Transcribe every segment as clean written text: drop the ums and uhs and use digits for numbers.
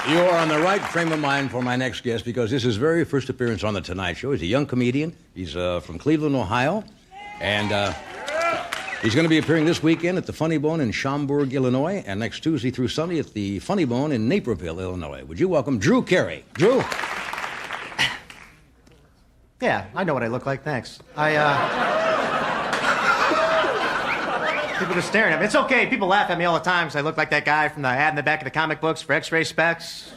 You are on the right frame of mind for my next guest because this is his very first appearance on The Tonight Show. He's a young comedian. He's from Cleveland, Ohio. And he's going to be appearing this weekend at the Funny Bone in Schaumburg, Illinois, and next Tuesday through Sunday at the Funny Bone in Naperville, Illinois. Would you welcome Drew Carey? Drew? Yeah, I know what I look like, thanks. People are staring at me. It's okay. People laugh at me all the time because I look like that guy from the ad in the back of the comic books for X-ray specs.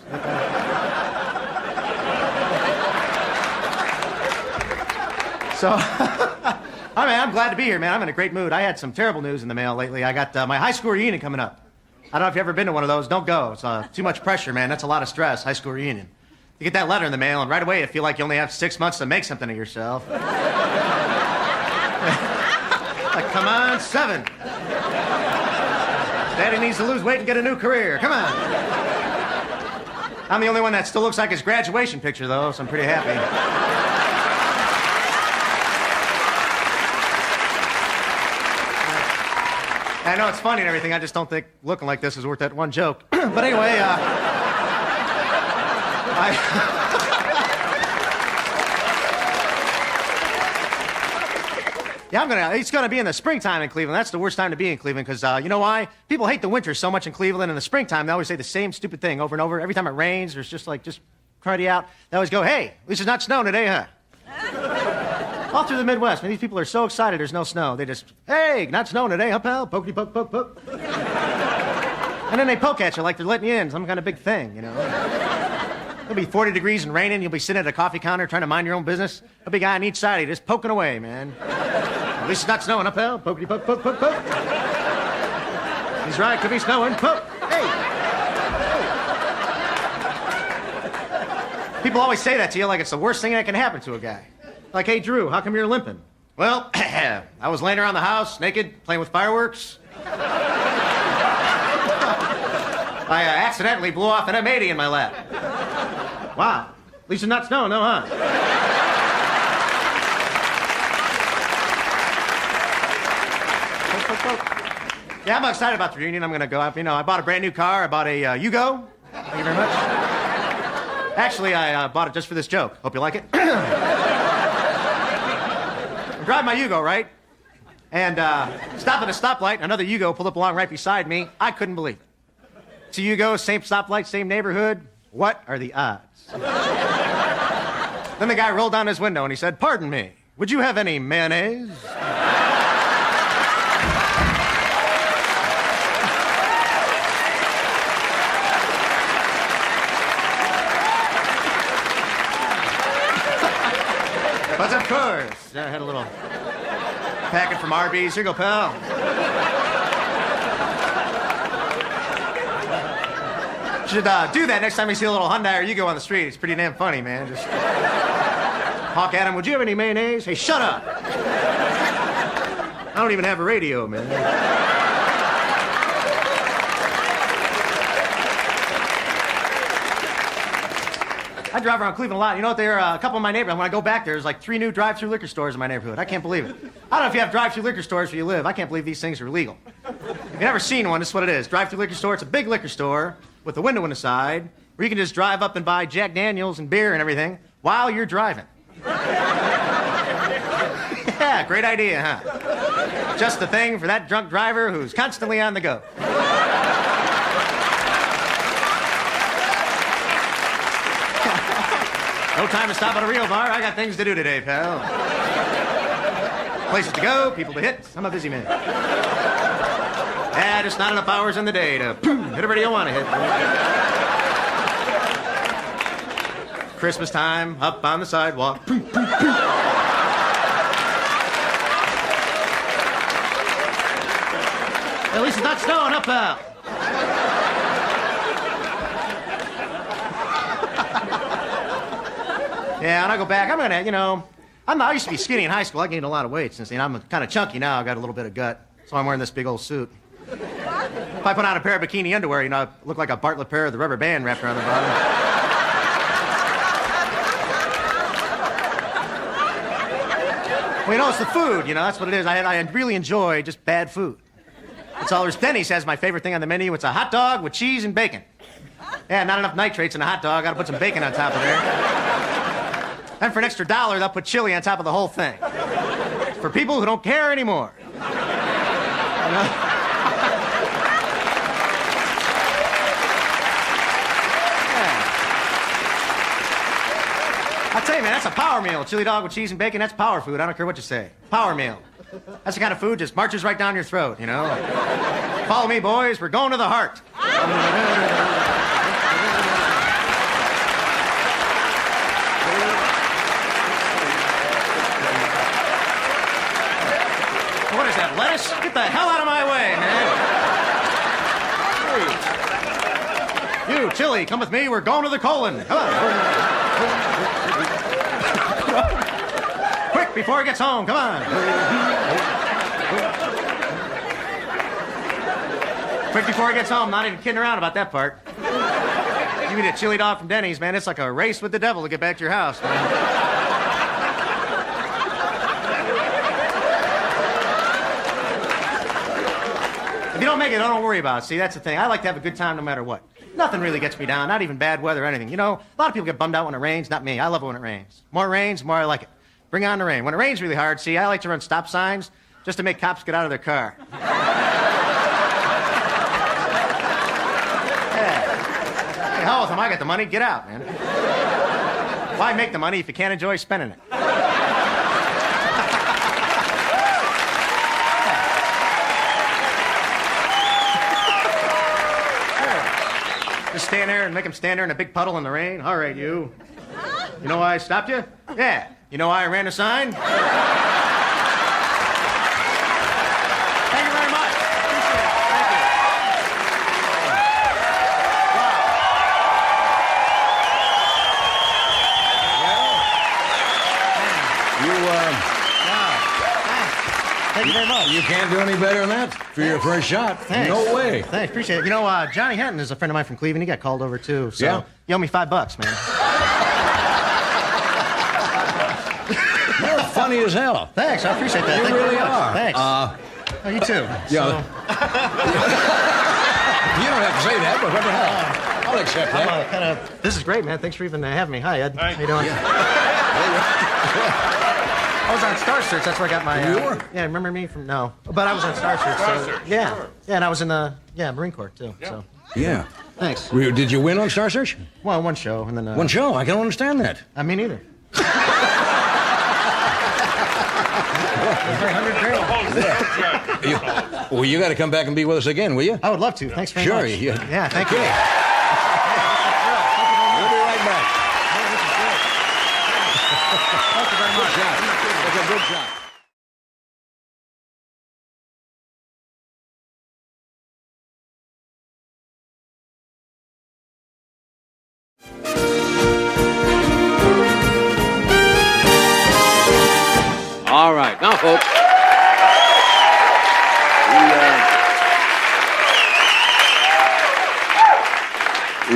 So, I'm glad to be here, man. I'm in a great mood. I had some terrible news in the mail lately. I got my high school reunion coming up. I don't know if you've ever been to one of those. Don't go. It's too much pressure, man. That's a lot of stress, high school reunion. You get that letter in the mail, and right away you feel like you only have 6 months to make something of yourself. Like, come on, 7. Daddy needs to lose weight and get a new career. Come on. I'm the only one that still looks like his graduation picture, though, so I'm pretty happy. I know it's funny and everything. I just don't think looking like this is worth that one joke. But anyway, Yeah, it's gonna be in the springtime in Cleveland. That's the worst time to be in Cleveland because you know why? People hate the winter so much in Cleveland. In the springtime, they always say the same stupid thing over and over. Every time it rains, there's just cruddy out. They always go, "Hey, at least it's not snowing today, huh?" All through the Midwest, man, these people are so excited there's no snow. They just, "Hey, not snowing today, huh, pal? Pokey poke poke poke." And then they poke at you like they're letting you in, some kind of big thing, you know. It'll be 40 degrees and raining. You'll be sitting at a coffee counter trying to mind your own business. There'll be a guy on each side of you just poking away, man. At least it's not snowing, huh, pal? Pokey poke poke poke poke. He's right, could be snowing. Poke. Hey. People always say that to you like it's the worst thing that can happen to a guy. Like, "Hey, Drew, how come you're limping?" "Well, I was laying around the house, naked, playing with fireworks. I accidentally blew off an M80 in my lap." "Wow, at least it's not snowing, though, huh?" Yeah, I'm excited about the reunion. I'm going to go. You know, I bought a brand new car. I bought a Yugo. Thank you very much. Actually, I bought it just for this joke. Hope you like it. I'm driving my Yugo, right? And stopped at a stoplight. Another Yugo pulled up along right beside me. I couldn't believe it. It's a Yugo, same stoplight, same neighborhood. What are the odds? Then the guy rolled down his window and he said, "Pardon me, would you have any mayonnaise?" But of course, I had a little packet from Arby's. Here you go, pal. Should do that next time you see a little Hyundai or Yugo on the street. It's pretty damn funny, man. Just honk at him. "Would you have any mayonnaise?" "Hey, shut up. I don't even have a radio, man." I drive around Cleveland a lot. You know what? There are a couple of my neighborhoods. When I go back there, there's like 3 new drive-through liquor stores in my neighborhood. I can't believe it. I don't know if you have drive-through liquor stores where you live. I can't believe these things are legal. If you've never seen one, this is what it is. Drive-through liquor store. It's a big liquor store with a window on the side where you can just drive up and buy Jack Daniels and beer and everything while you're driving. Yeah, great idea, huh? Just the thing for that drunk driver who's constantly on the go. No time to stop at a real bar. I got things to do today, pal. Places to go, people to hit. I'm a busy man. Yeah, just not enough hours in the day to hit everybody you want to hit. Christmas time, up on the sidewalk. At least it's not snowing, up, pal. Yeah, and I go back. I'm gonna, you know, I used to be skinny in high school. I gained a lot of weight since then. I'm kind of chunky now. I got a little bit of gut, so I'm wearing this big old suit. If I put on a pair of bikini underwear, you know, I look like a Bartlett pair with the rubber band wrapped around the bottom. Well, you know, it's the food. You know, that's what it is. I really enjoy just bad food. It's all there's. Denny's has my favorite thing on the menu. It's a hot dog with cheese and bacon. Yeah, not enough nitrates in a hot dog. Got to put some bacon on top of there. And for an extra $1, they'll put chili on top of the whole thing. For people who don't care anymore. You know? I'll tell you, man, that's a power meal. Chili dog with cheese and bacon, that's power food. I don't care what you say. Power meal. That's the kind of food just marches right down your throat, you know? Follow me, boys. We're going to the heart. What is that, lettuce? Get the hell out of my way, man. You, Chili, come with me. We're going to the colon. Come on. Quick, before he gets home. Come on. Quick before he gets home. Not even kidding around about that part. You eat a chili dog from Denny's, man. It's like a race with the devil to get back to your house, man. If you don't make it, don't worry about it. See, that's the thing. I like to have a good time no matter what. Nothing really gets me down, not even bad weather or anything. You know, a lot of people get bummed out when it rains. Not me. I love it when it rains. More it rains, the more I like it. Bring on the rain. When it rains really hard, see, I like to run stop signs just to make cops get out of their car. Yeah. Hey, hell with them. I got the money. Get out, man. Why make the money if you can't enjoy spending it? Just stand there and make them stand there in a big puddle in the rain. All right, you. You know why I stopped you? Yeah. You know why I ran a sign? Thank you very much. Appreciate it. Thank you. Wow. Thank you very much. You can't do any better than that for your first shot. Thanks. No way. Thanks, appreciate it. You know, Johnny Henton is a friend of mine from Cleveland. He got called over, too. So Yeah. you owe me $5, man. You're funny as hell. Thanks, I appreciate that. You Thank really very much. are. Thanks. Oh, you too. Yeah. You don't have to say that, but what the hell? I'll accept that. This is great, man. Thanks for even having me. Hi, Ed. Hi. How you doing? I was on Star Search. That's where I got my. You were? Yeah, remember me from? No, but I was on Star Search. Star So, Search, yeah, sure. yeah, and I was in the Marine Corps too. Yeah. So Yeah. thanks. Did you win on Star Search? Well, one show and then One show. I can understand that. I mean, neither. 100 grand. Well, you got to come back and be with us again, will you? I would love to. Thanks very Sure, much. yeah. Thank you. We'll be right back. Thank you very much. That's a good shot. All right, now, folks.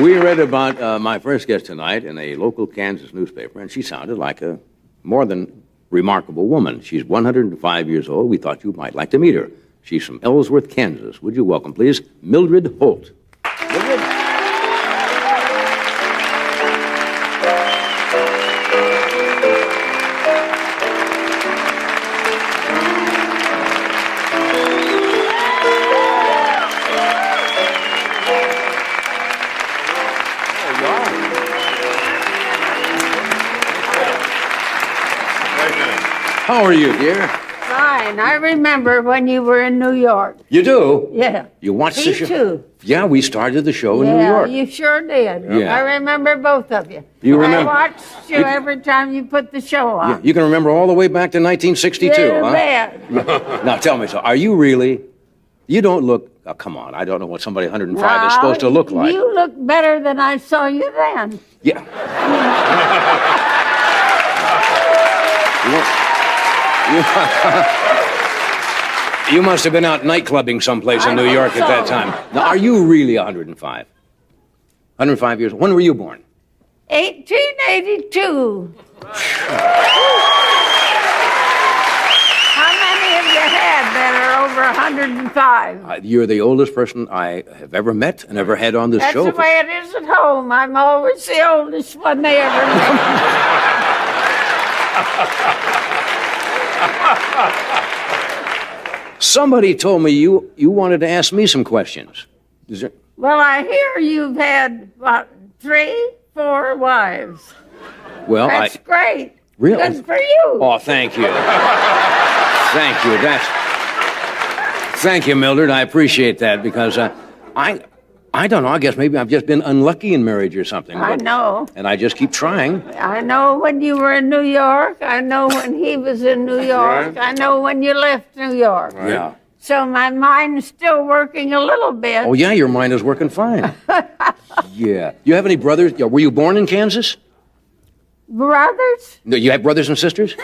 We read about my first guest tonight in a local Kansas newspaper, and she sounded like a more than remarkable woman. She's 105 years old. We thought you might like to meet her. She's from Ellsworth, Kansas. Would you welcome, please, Mildred Holt. Mildred? How are you, dear? Fine. I remember when you were in New York. You do? Yeah. You watched Me the show? too. Yeah, we started the show in New Yeah, York. you sure did. Yeah. I remember both of you. You remember- I watched you every time you put the show on. Yeah, you can remember all the way back to 1962, You huh? bet. Now tell me, so are you really? You don't look. Oh, come on, I don't know what somebody 105 is supposed to look like. You look better than I saw you then. Yeah. You must have been out nightclubbing someplace in I New think York at that so. time. Now, are you really 105? 105 years old. When were you born? 1882. How many have you had that are over 105. You're the oldest person I have ever met and ever had on this That's show. the way it is at home. I'm always the oldest one they ever met. Somebody told me you wanted to ask me some questions. Is there... Well, I hear you've had, what, 3, 4 wives. Well, That's great. Really? Good for you. Oh, thank you. Thank you. Thank you, Mildred. I appreciate that because I don't know. I guess maybe I've just been unlucky in marriage or something. I know. And I just keep trying. I know when you were in New York. I know when he was in New York. Right. I know when you left New York. Right. Yeah. So my mind's still working a little bit. Oh, yeah, your mind is working fine. Yeah. You have any brothers? Were you born in Kansas? Brothers? No, you have brothers and sisters?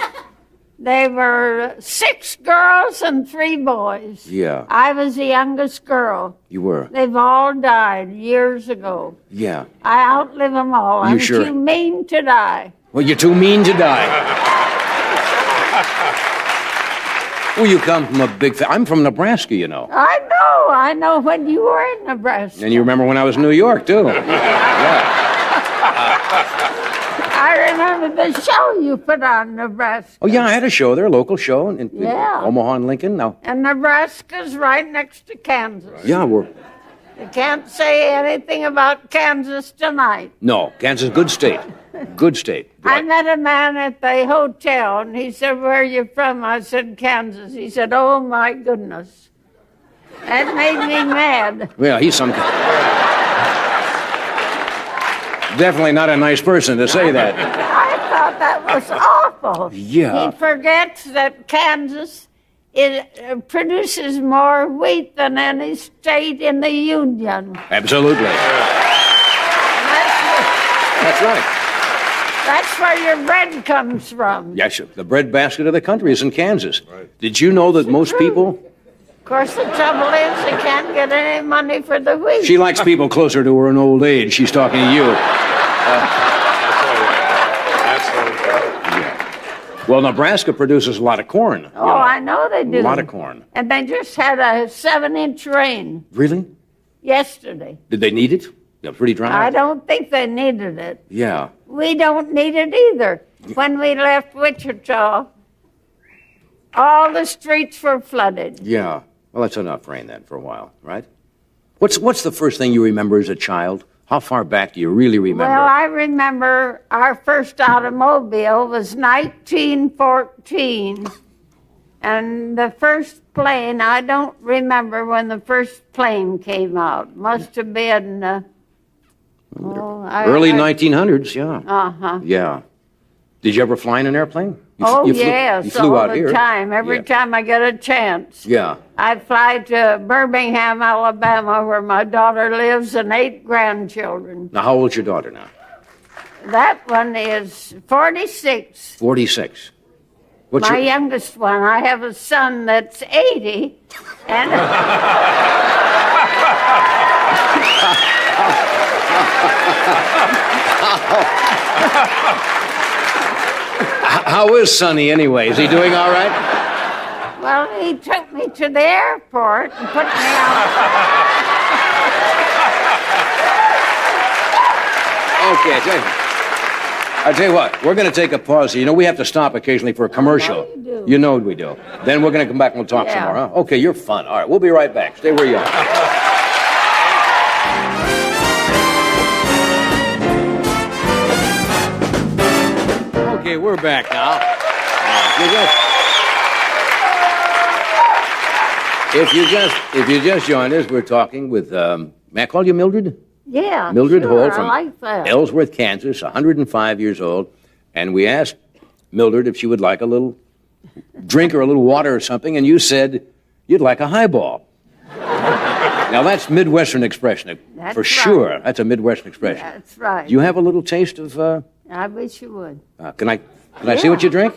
They were 6 girls and 3 boys. Yeah. I was the youngest girl. You were? They've all died years ago. Yeah. I outlive them all. I'm sure? too mean to die. Well, you're too mean to die. Well, you come from a big... I'm from Nebraska, you know. I know when you were in Nebraska. And you remember when I was in New York, too. Yeah. I remember the show you put on Nebraska. Oh, yeah, I had a show there, a local show in Yeah. Omaha and Lincoln. Now, And Nebraska's right next to Kansas. yeah, You can't say anything about Kansas tonight. No, Kansas, good state. Good state. I met a man at the hotel, and he said, "Where are you from?" I said, "Kansas." He said, "Oh, my goodness." That made me mad. Well, he's some kind. Definitely not a nice person to say that. I thought that was awful. Yeah. He forgets that Kansas produces more wheat than any state in the Union. Absolutely. That's right. That's where your bread comes from. Yes, the breadbasket of the country is in Kansas. Right. Did you know that most people... Of course, the trouble is they can't get any money for the wheat. She likes people closer to her in old age. She's talking to you. Well, Nebraska produces a lot of corn. Oh, I know they do. A lot of corn. And they just had a 7-inch rain Really? yesterday. Did they need it? Yeah, pretty dry? I don't think they needed it. Yeah. We don't need it either. When we left Wichita, all the streets were flooded. Yeah. Well, that's enough rain then for a while, right? What's the first thing you remember as a child? How far back do you really remember? Well, I remember our first automobile was 1914. And the first plane, I don't remember when the first plane came out. Must have been early 1900s, yeah. Uh-huh. Yeah. Did you ever fly in an airplane? Yes, you flew all out the here. time. Every time I get a chance. Yeah. I'd fly to Birmingham, Alabama, where my daughter lives, and 8 grandchildren. Now, how old's your daughter now? That one is 46. 46. What's My your... youngest one. I have a son that's 80, and How is Sonny anyway? Is he doing all right? well, he took me to the airport and put me on. Okay, I tell you what, we're going to take a pause. You know, we have to stop occasionally for a commercial. you do. You know we do. Then we're going to come back and we'll talk some Yeah. more, huh? Okay, you're fun. All right, we'll be right back. Stay where you are. Okay, we're back now. If you just joined us, we're talking with, may I call you Mildred? Yeah, Mildred sure, Hall from I like that. Ellsworth, Kansas, 105 years old. And we asked Mildred if she would like a little drink or a little water or something, and you said you'd like a highball. Now, that's Midwestern expression, That's for right. sure. That's a Midwestern expression. That's right. You have a little taste of, I wish you would. can I see what you drink?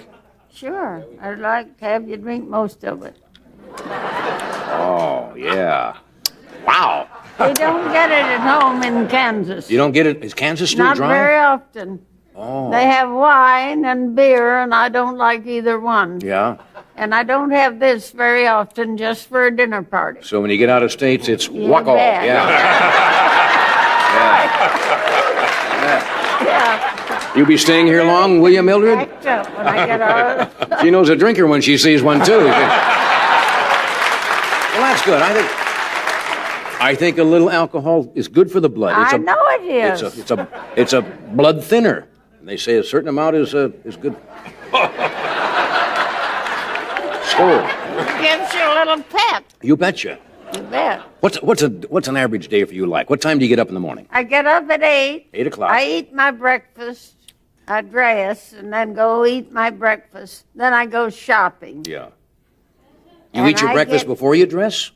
Sure. I'd like to have you drink most of it. Oh, yeah. Wow. They don't get it at home in Kansas. You don't get it? Is Kansas still Not dry? very often. Oh. They have wine and beer, and I don't like either one. Yeah. And I don't have this very often, just for a dinner party. So when you get out of states, it's You walk off. bet. Yeah. Yeah, You be staying here long, will you, Mildred? act up when I get out. She knows a drinker when she sees one, too. Well, that's good. I think a little alcohol is good for the blood. I know it is. It's a blood thinner. They say a certain amount is good. So, Gives you a little pep. you betcha. You bet. What's an average day for you like? What time do you get up in the morning? I get up at 8. 8 o'clock. I eat my breakfast. I dress and then go eat my breakfast. Then I go shopping. Yeah. You And eat your I breakfast get- before you dress?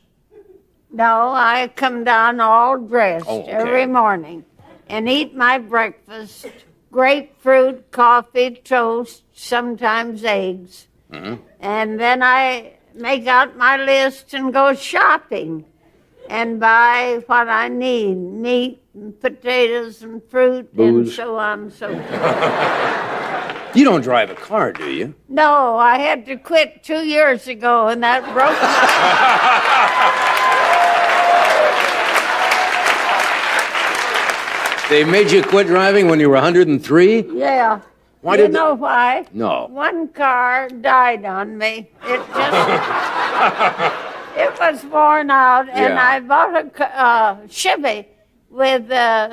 No, I come down all dressed Oh, okay. every morning and eat my breakfast. Grapefruit, coffee, toast, sometimes eggs. Mm-hmm. And then I make out my list and go shopping and buy what I need, meat and potatoes and fruit and Booze. so on and so forth. You don't drive a car, do you? No, I had to quit 2 years ago and that broke my... They made you quit driving when you were 103? Yeah. Why you did know why? No. One car died on me. It just... it was worn out, and Yeah. I bought a Chevy with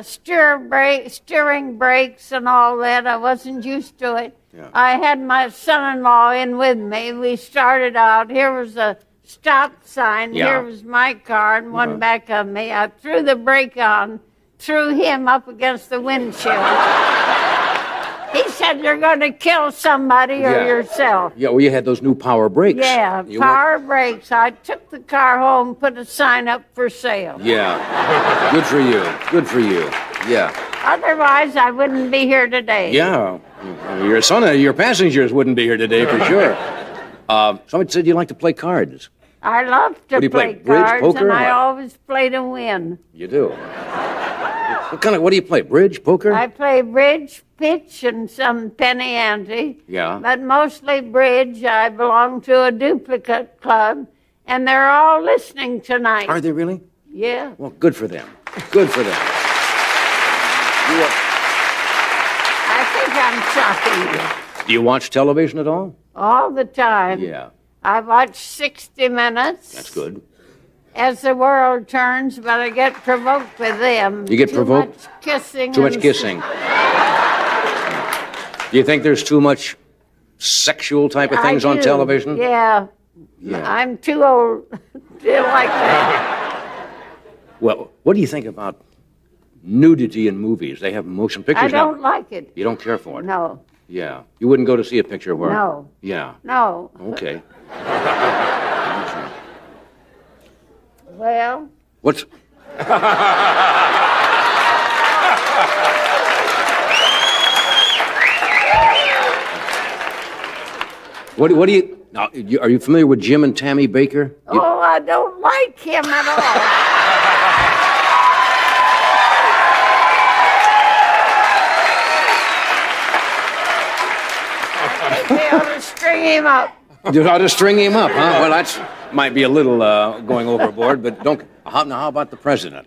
steering brakes and all that. I wasn't used to it. Yeah. I had my son-in-law in with me. We started out. Here was a stop sign. Yeah. Here was my car, and one back of me. I threw the brake on, threw him up against the windshield. He said, "You're going to kill somebody or Yeah. yourself." Yeah, well, you had those new power brakes. Yeah, You power brakes. I took the car home, put a sign up for sale. Yeah. Good for you. Good for you. Yeah. Otherwise, I wouldn't be here today. Yeah. Your son, your passengers wouldn't be here today for sure. Somebody said you like to play cards. I love to What do you play, play bridge, cards, poker, and or I what? always play to win. You do. What do you play? Bridge, poker? I play bridge, pitch, and some penny ante. Yeah. But mostly bridge. I belong to a duplicate club, and they're all listening tonight. Are they really? Yeah. Well, good for them. Good for them. I think I'm shocking you. Do you watch television at all? All the time. Yeah. I watch 60 Minutes. That's good. As the world turns, but I get provoked with them. You get provoked? Too much kissing. Too much and- kissing. Do you think there's too much sexual type of things I on do. television? Yeah. Yeah. I'm too old to like that. Well, what do you think about nudity in movies? They have motion pictures I now. don't like it. You don't care for it? No. Yeah. You wouldn't go to see a picture where... No. Yeah. No. Okay. Well, What's... What do you... Now, are you familiar with Jim and Tammy Baker? oh, I don't like him at all. They ought to string him up. You ought to string him up, huh? Well, that's might be a little going overboard, but don't... How about the president?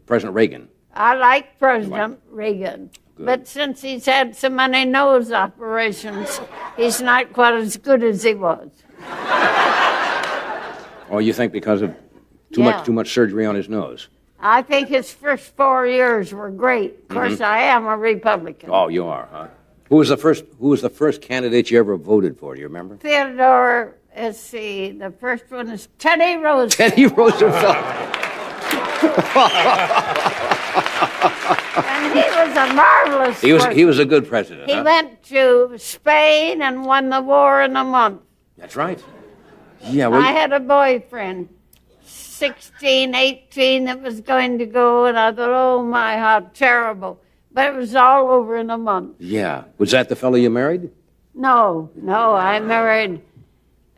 President Reagan? I like President Reagan. But since he's had so many nose operations, he's not quite as good as he was. Oh, you think because of Yeah. too much surgery on his nose? I think his first 4 years were great. Of course, I am a Republican. Oh, you are, huh? Who was the first candidate you ever voted for? Do you remember? Theodore, let's see, the first one is Teddy Roosevelt. Teddy Roosevelt. And he was a marvelous He person. was a good president. He Huh? went to Spain and won the war in a month. That's right. Yeah. Well, I had a boyfriend, 16, 18, that was going to go, and I thought, oh my, how terrible. But it was all over in a month. yeah. Was that the fellow you married? No, I married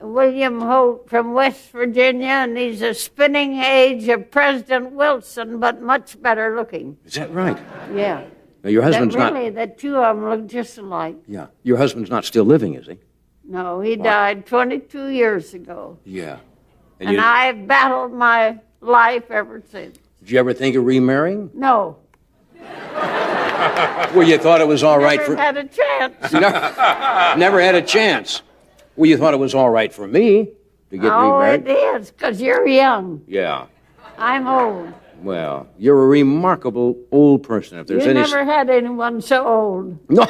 William Holt from West Virginia, and he's a spinning age of President Wilson, but much better looking. Is that right? Yeah. Now, your husband's That not. really, the two of them look just alike. Yeah. Your husband's not still living, is he? No, he died 22 years ago. Yeah. And I've battled my life ever since. Did you ever think of remarrying? No. Well, you thought it was all right Never for... had a chance. Never had a chance. Well, you thought it was all right for me to get remarried? Oh, it is, because you're young. Yeah. I'm old. Well, you're a remarkable old person. If there's You any... never had anyone so old. No.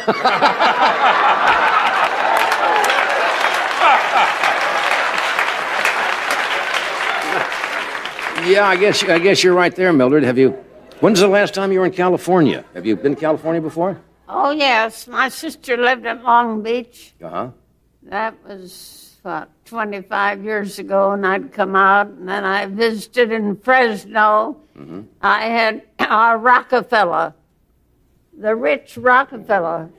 Yeah, I guess you're right there, Mildred. When's the last time you were in California? Have you been to California before? Oh, yes. My sister lived in Long Beach. Uh-huh. That was, 25 years ago, and I'd come out, and then I visited in Fresno. Mm-hmm. I had Rockefeller, the rich Rockefeller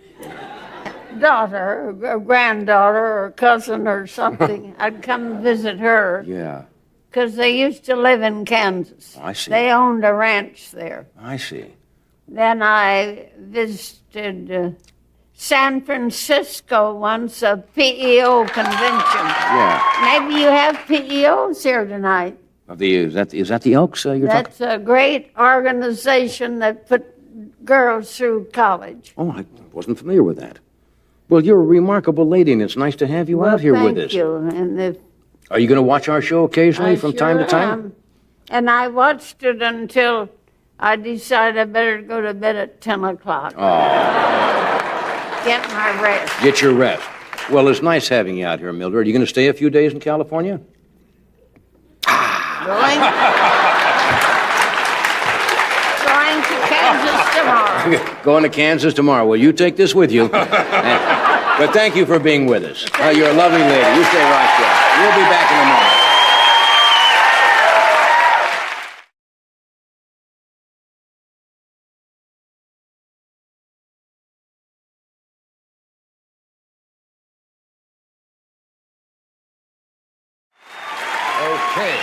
daughter, or granddaughter, or cousin, or something. I'd come visit her. Yeah. Because they used to live in Kansas. I see. They owned a ranch there. I see. Then I visited San Francisco once, a PEO convention. Yeah. Maybe you have PEOs here tonight. Is that the Elks you're talking? That's a great organization that put girls through college. Oh, I wasn't familiar with that. Well, you're a remarkable lady, and it's nice to have you out here with us. Thank you. And if Are you going to watch our show occasionally from time to time? am. And I watched it until I decided I better go to bed at 10 o'clock. Get my rest. Get your rest. Well, it's nice having you out here, Mildred. Are you going to stay a few days in California? Going to Kansas tomorrow. Going to Kansas tomorrow. Well, you take this with you. But thank you for being with us. You're a lovely lady. You stay right there. We'll be back in a moment. Okay.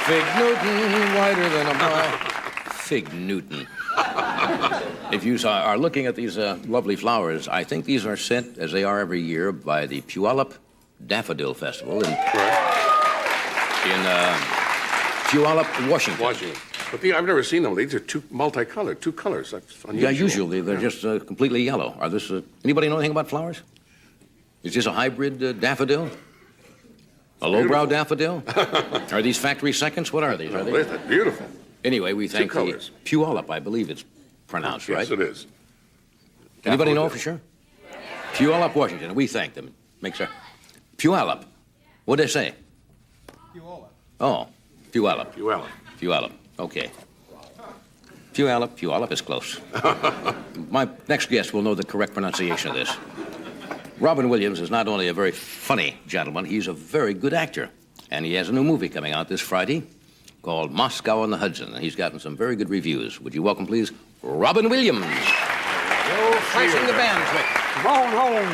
Fig Newton, whiter than a ball. Fig Newton. If you are looking at these lovely flowers, I think these are sent, as they are every year, by the Puyallup Daffodil Festival in Puyallup, Washington. But I've never seen them. These are multicolored, two colors. That's unusual. Yeah, usually they're just completely yellow. Are this? Anybody know anything about flowers? Is this a hybrid daffodil? A lowbrow daffodil? Are these factory seconds? What are these? Are they? They're beautiful. Anyway, we thank the colors. Puyallup, I believe it's pronounced, right? Yes, it is. Anybody know Daffodil. for sure? Puyallup, Washington. We thank them. Make sure. Puyallup. What'd they say? Puyallup. Oh, Puyallup. Puyallup. Puyallup. Okay. Puyallup is close. My next guest will know the correct pronunciation of this. Robin Williams is not only a very funny gentleman, he's a very good actor. And he has a new movie coming out this Friday called Moscow on the Hudson, and he's gotten some very good reviews. Would you welcome, please, Robin Williams? You're flashing the band trick. Come on home.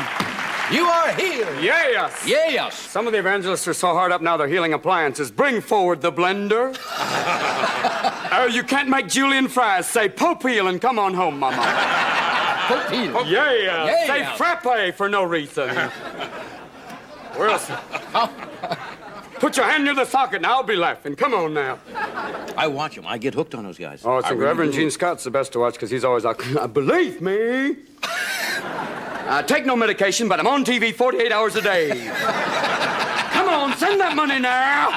You are here. Yes. Yes. Some of the evangelists are so hard up now they're healing appliances. Bring forward the blender. You can't make julienne fries. Say popeel and come on home, Mama. Popeel. Yeah. Say frappe for no reason. Where else? Put your hand near the socket and I'll be laughing. Come on now. I watch them. I get hooked on those guys. Oh, it's Reverend Gene Scott's the best to watch because he's always like, believe me. Take no medication, but I'm on TV 48 hours a day. Come on, send that money now.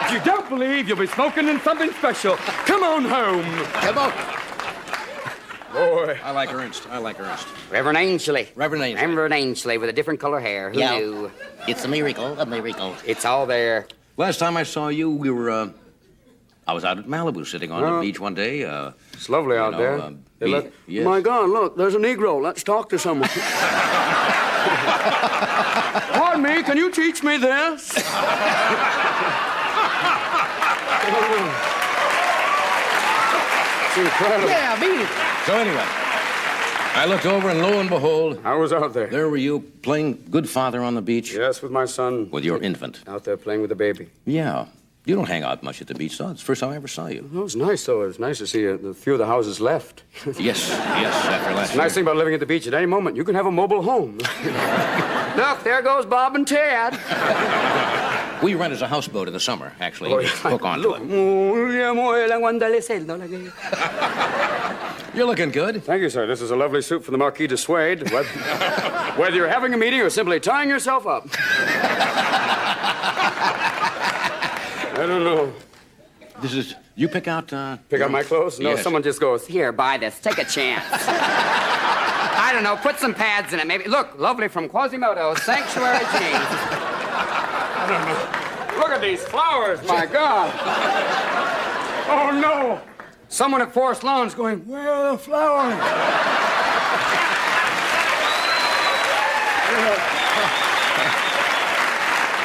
If you don't believe, you'll be smoking in something special. Come on home. Come on. Boy. I like Ernst. Reverend Ainsley. Reverend Ainsley. Reverend Ainsley with a different color hair. Who knew? It's a miracle, a miracle. It's all there. Last time I saw you, we were, I was out at Malibu sitting on the beach one day. It's lovely out there. Yes. My God, look, there's a Negro. Let's talk to someone. Pardon me, can you teach me this? It's incredible. Yeah, beat it. So anyway, I looked over and lo and behold, I was out there. there were you playing good father on the beach Yes, with my son. with your infant. Out there playing with the baby. Yeah. You don't hang out much at the beach, though. It's the first time I ever saw you. It was nice, though. It was nice to see a few of the houses left. Yes, after last The nice thing about living at the beach, at any moment, you can have a mobile home. Look, there goes Bob and Ted. We rent as a houseboat in the summer, actually. Oh, You yeah. hook onto it. You're looking good. Thank you, sir. This is a lovely suit for the Marquis de Suede. Whether you're having a meeting or simply tying yourself up. I don't know. This is... You pick out... Pick out my clothes? No, Yes. someone just goes, Here, buy this. Take a chance. I don't know. Put some pads in it, maybe. Look, lovely from Quasimodo. Sanctuary jeans. look at these flowers, my God. Oh, no. Someone at Forest Lawn's going, where are the flowers?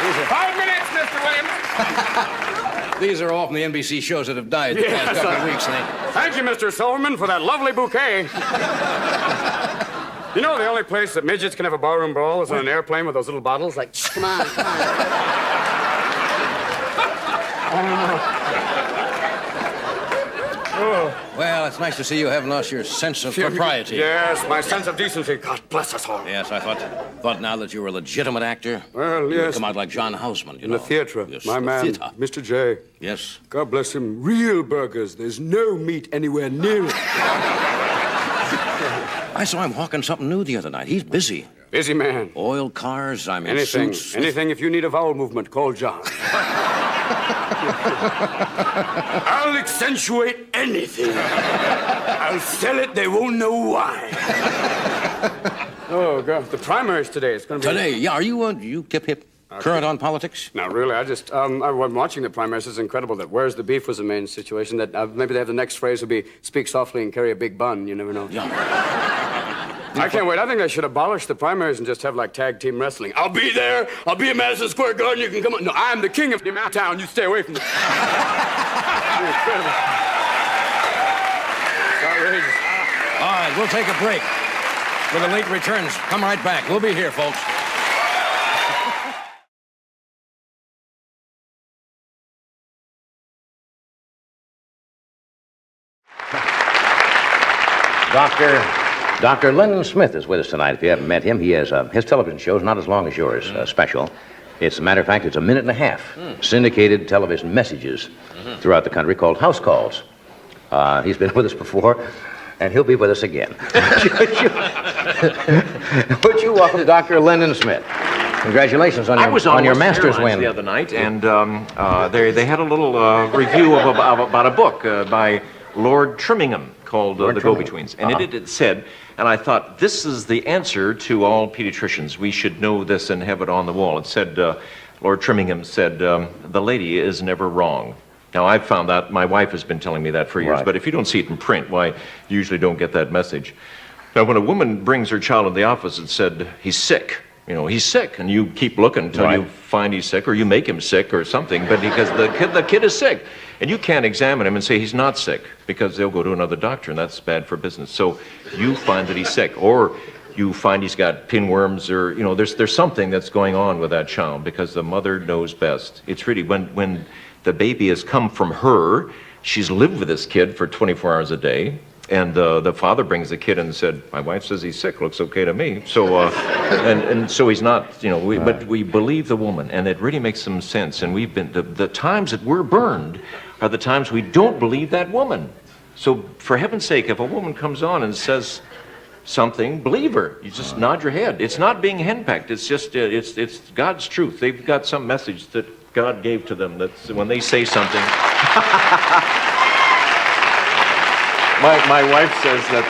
5 minutes, Mr. Williams. These are all from the NBC shows that have died the past couple of weeks. Thank you, Mr. Silverman, for that lovely bouquet. You know, the only place that midgets can have a barroom brawl is on an airplane with those little bottles. Like, Come on, come on. Well, it's nice to see you haven't lost your sense of propriety. yes, my sense of decency. God bless us all. Yes, I thought now that you were a legitimate actor, Well, you would yes. come out like John Houseman, you In know. the theatre, Yes, my the man, theatre. Mr. J. Yes. God bless him. Real burgers. There's no meat anywhere near it. I saw him hawking something new the other night. He's busy. Busy man. Oil cars, I mean, Anything. suits. Anything if you need a vowel movement, call John. I'll accentuate anything. I'll sell it, they won't know why. Oh, God. The primaries today. It's going to be... Today, yeah, are you hip current on politics? No, really, I'm watching the primaries. It's incredible that where's the beef was the main situation. That maybe they have the next phrase will be speak softly and carry a big bun. You never know. Yeah. I can't wait. I think they should abolish the primaries and just have like tag team wrestling. I'll be there. I'll be at Madison Square Garden. You can come on. No, I'm the king of the town. You stay away from me. Incredible. It's outrageous. All right, we'll take a break. With the late returns, come right back. We'll be here, folks. Dr. Lennon Smith is with us tonight. If you haven't met him, he has his television show is not as long as yours, special. It's a matter of fact, it's a minute and a half. Syndicated television messages throughout the country called House Calls. He's been with us before, and he'll be with us again. Would you welcome Dr. Lennon Smith? Congratulations on your master's win the other night, and they had a little review about a book by Lord Trimmingham called The Go-Betweens. And it said, and I thought, this is the answer to all pediatricians. We should know this and have it on the wall. It said, Lord Trimmingham said, the lady is never wrong. Now, I've found that, my wife has been telling me that for years, but if you don't see it in print, why, you usually don't get that message. Now, when a woman brings her child in the office and said, he's sick, you know, he's sick, and you keep looking until you find he's sick, or you make him sick or something, but because the kid is sick. And you can't examine him and say he's not sick, because they'll go to another doctor, and that's bad for business. So you find that he's sick, or you find he's got pinworms, or, you know, there's something that's going on with that child, because the mother knows best. It's really, when the baby has come from her, she's lived with this kid for 24 hours a day, and the father brings the kid in and said, my wife says he's sick, looks okay to me. So, and so he's not, you know, but we believe the woman, and it really makes some sense. And we've been, the times that we're burned are the times we don't believe that woman. So for heaven's sake, if a woman comes on and says something, believe her. You just nod your head. It's not being henpecked. It's just, it's God's truth. They've got some message that God gave to them that when they say something. My wife says that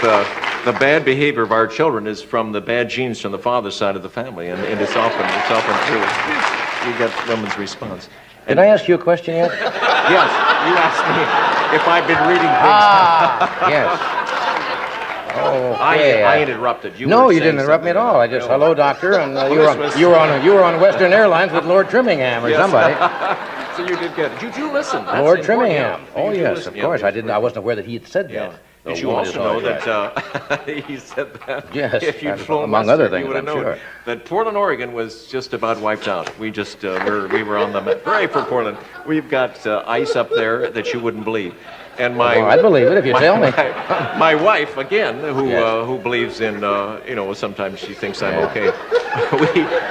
the bad behavior of our children is from the bad genes from the father's side of the family, and it's often true. You get women's response. Did I ask you a question yet? Yes, you asked me if I've been reading things. Yes. Oh, okay. I interrupted you. No, were you saying didn't interrupt me at something. all. I just, hello, doctor, and Well, you were on Western Airlines with Lord Trimmingham or somebody. So you did get it. Did you listen? That's Lord important. Trimmingham. Yeah. Oh Did you yes, listen? of course. Yeah. I didn't. I wasn't aware that he had said that. Did you woman is also know always that he said that Yes, if you'd flown among western, other you things, would have I'm known sure. that Portland, Oregon was just about wiped out. We just we were on the hooray for Portland. We've got ice up there that you wouldn't believe. And my Well, I believe it if you tell me. my wife again, who Yes. who believes in sometimes she thinks I'm okay.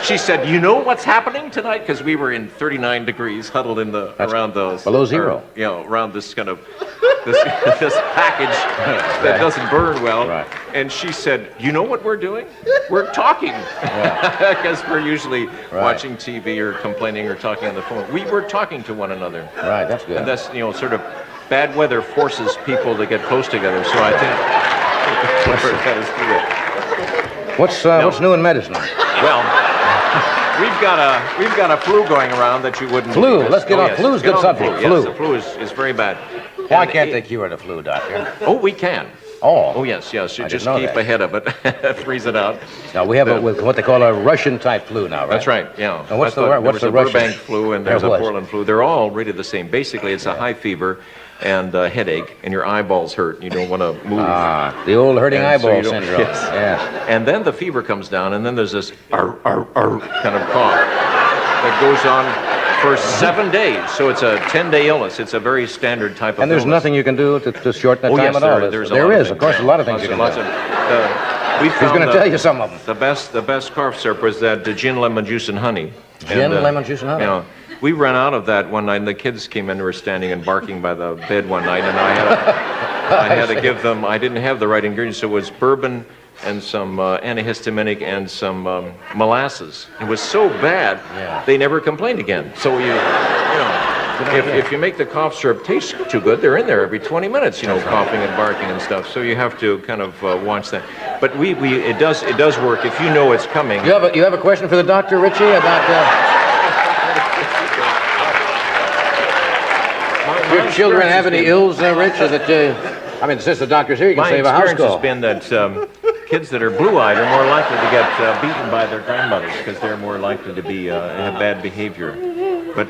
She said, "You know what's happening tonight?" Because we were in 39 degrees, huddled in around those below zero. around this kind of this package that doesn't burn well. Right. And she said, "You know what we're doing? We're talking." Because we're usually watching TV or complaining or talking on the phone. We were talking to one another. Right, that's good. And that's sort of bad weather forces people to get close together. So I think that is true. What's new in medicine? Well, we've got a flu going around that you wouldn't. Flu. believe. Let's get on. Yes. Flu's Get good on the subject. Flu. Flu. Yes, the flu is very bad. Why And can't they cure the flu, doctor? Oh, we can. Oh. Oh, yes. You I didn't just know keep that. ahead of it, freeze it out. Now we have what they call a Russian-type flu now, right? That's right, yeah. And what's I thought what's there the was a Russian? Burbank flu and there's There a was. Portland flu. They're all really the same. Basically, it's a high fever and a headache, and your eyeballs hurt, and you don't want to move. Ah, the old hurting And so eyeball you don't- syndrome. Yes. Yes. And then the fever comes down, and then there's this kind of cough that goes on for 7 days. So it's a 10-day illness. It's a very standard type of And there's illness. nothing you can do to shorten that Oh, time yes, at all. there's a There lot is, of course, a lot of things you can do. We He's going to tell you some of them. the best cough syrup was that gin, lemon juice, and honey. Gin, lemon juice, and honey. We ran out of that one night, and the kids came in and were standing and barking by the bed one night, and I had to give them. I didn't have the right ingredients, so it was bourbon and some antihistaminic and some molasses. It was so bad, they never complained again. So if you make the cough syrup taste too good, they're in there every 20 minutes, coughing and barking and stuff. So you have to kind of watch that. But it does work if you know it's coming. You have a question for the doctor, Richie, about your children have any ills, Rich? Or that since the doctor's here, you can My save a house experience call. has been that kids that are blue-eyed are more likely to get beaten by their grandmothers because they're more likely to be have bad behavior. But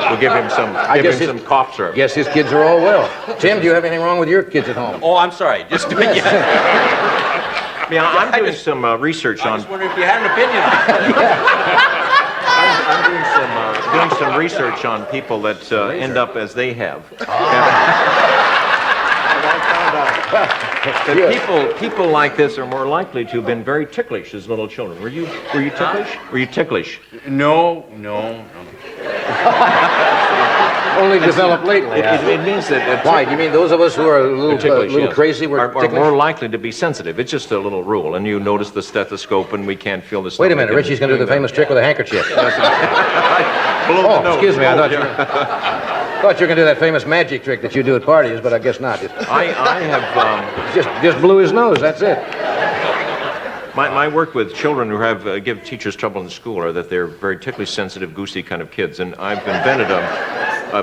we'll give him some cough syrup. Guess his kids are all well. Tim, do you have anything wrong with your kids at home? Oh, I'm sorry. Just Yeah, I'm doing some research on. I just wondered if you had an opinion. I'm doing some research on people that end up as they have. That people like this are more likely to have been very ticklish as little children. Were you ticklish? Were you ticklish? No. Only developed lately. It means that. Why? Do you mean those of us who are a little, Ticklish, yes. crazy were are ticklish? more likely to be sensitive. It's just a little rule, and you notice the stethoscope, and we can't feel the. Wait a stomach minute, and Richie's going to do the famous trick with a handkerchief. Below the nose. Excuse me, I Oh, thought you were going to do that famous magic trick that you do at parties, but I guess not. I have. Just blew his nose, that's it. My work with children who have give teachers trouble in school are that they're very ticklish, sensitive, goosey kind of kids, and I've invented them,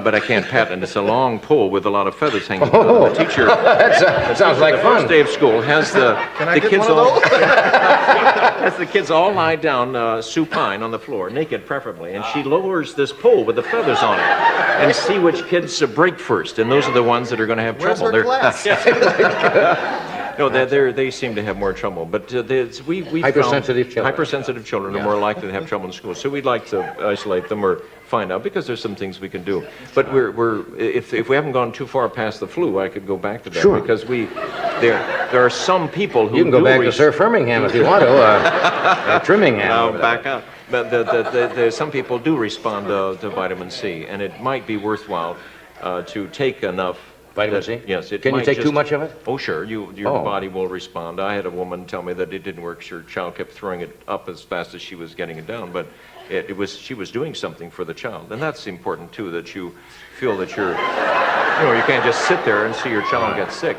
but I can't patent. It's a long pole with a lot of feathers hanging out. Oh, The teacher. that sounds like the fun. first day of school has the kids all has the kids all lie down supine on the floor, naked preferably, and she lowers this pole with the feathers on it, and see which kids break first, and those are the ones that are going to have trouble. No, they seem to have more trouble, but we Hypersensitive children. Hypersensitive children are more likely to have trouble in school, so we'd like to isolate them or find out because there's some things we can do. But if we haven't gone too far past the flu, I could go back to that because there are some people who You can go back to Sir Firmingham if you want to, Trimmingham. No, back out. But some people do respond to vitamin C, and it might be worthwhile to take enough. Vitamin C? Yes. Can you take too much of it? Oh, sure. Your body will respond. I had a woman tell me that it didn't work. Her child kept throwing it up as fast as she was getting it down, but she was doing something for the child, and that's important too. That you feel that you can't just sit there and see your child get sick.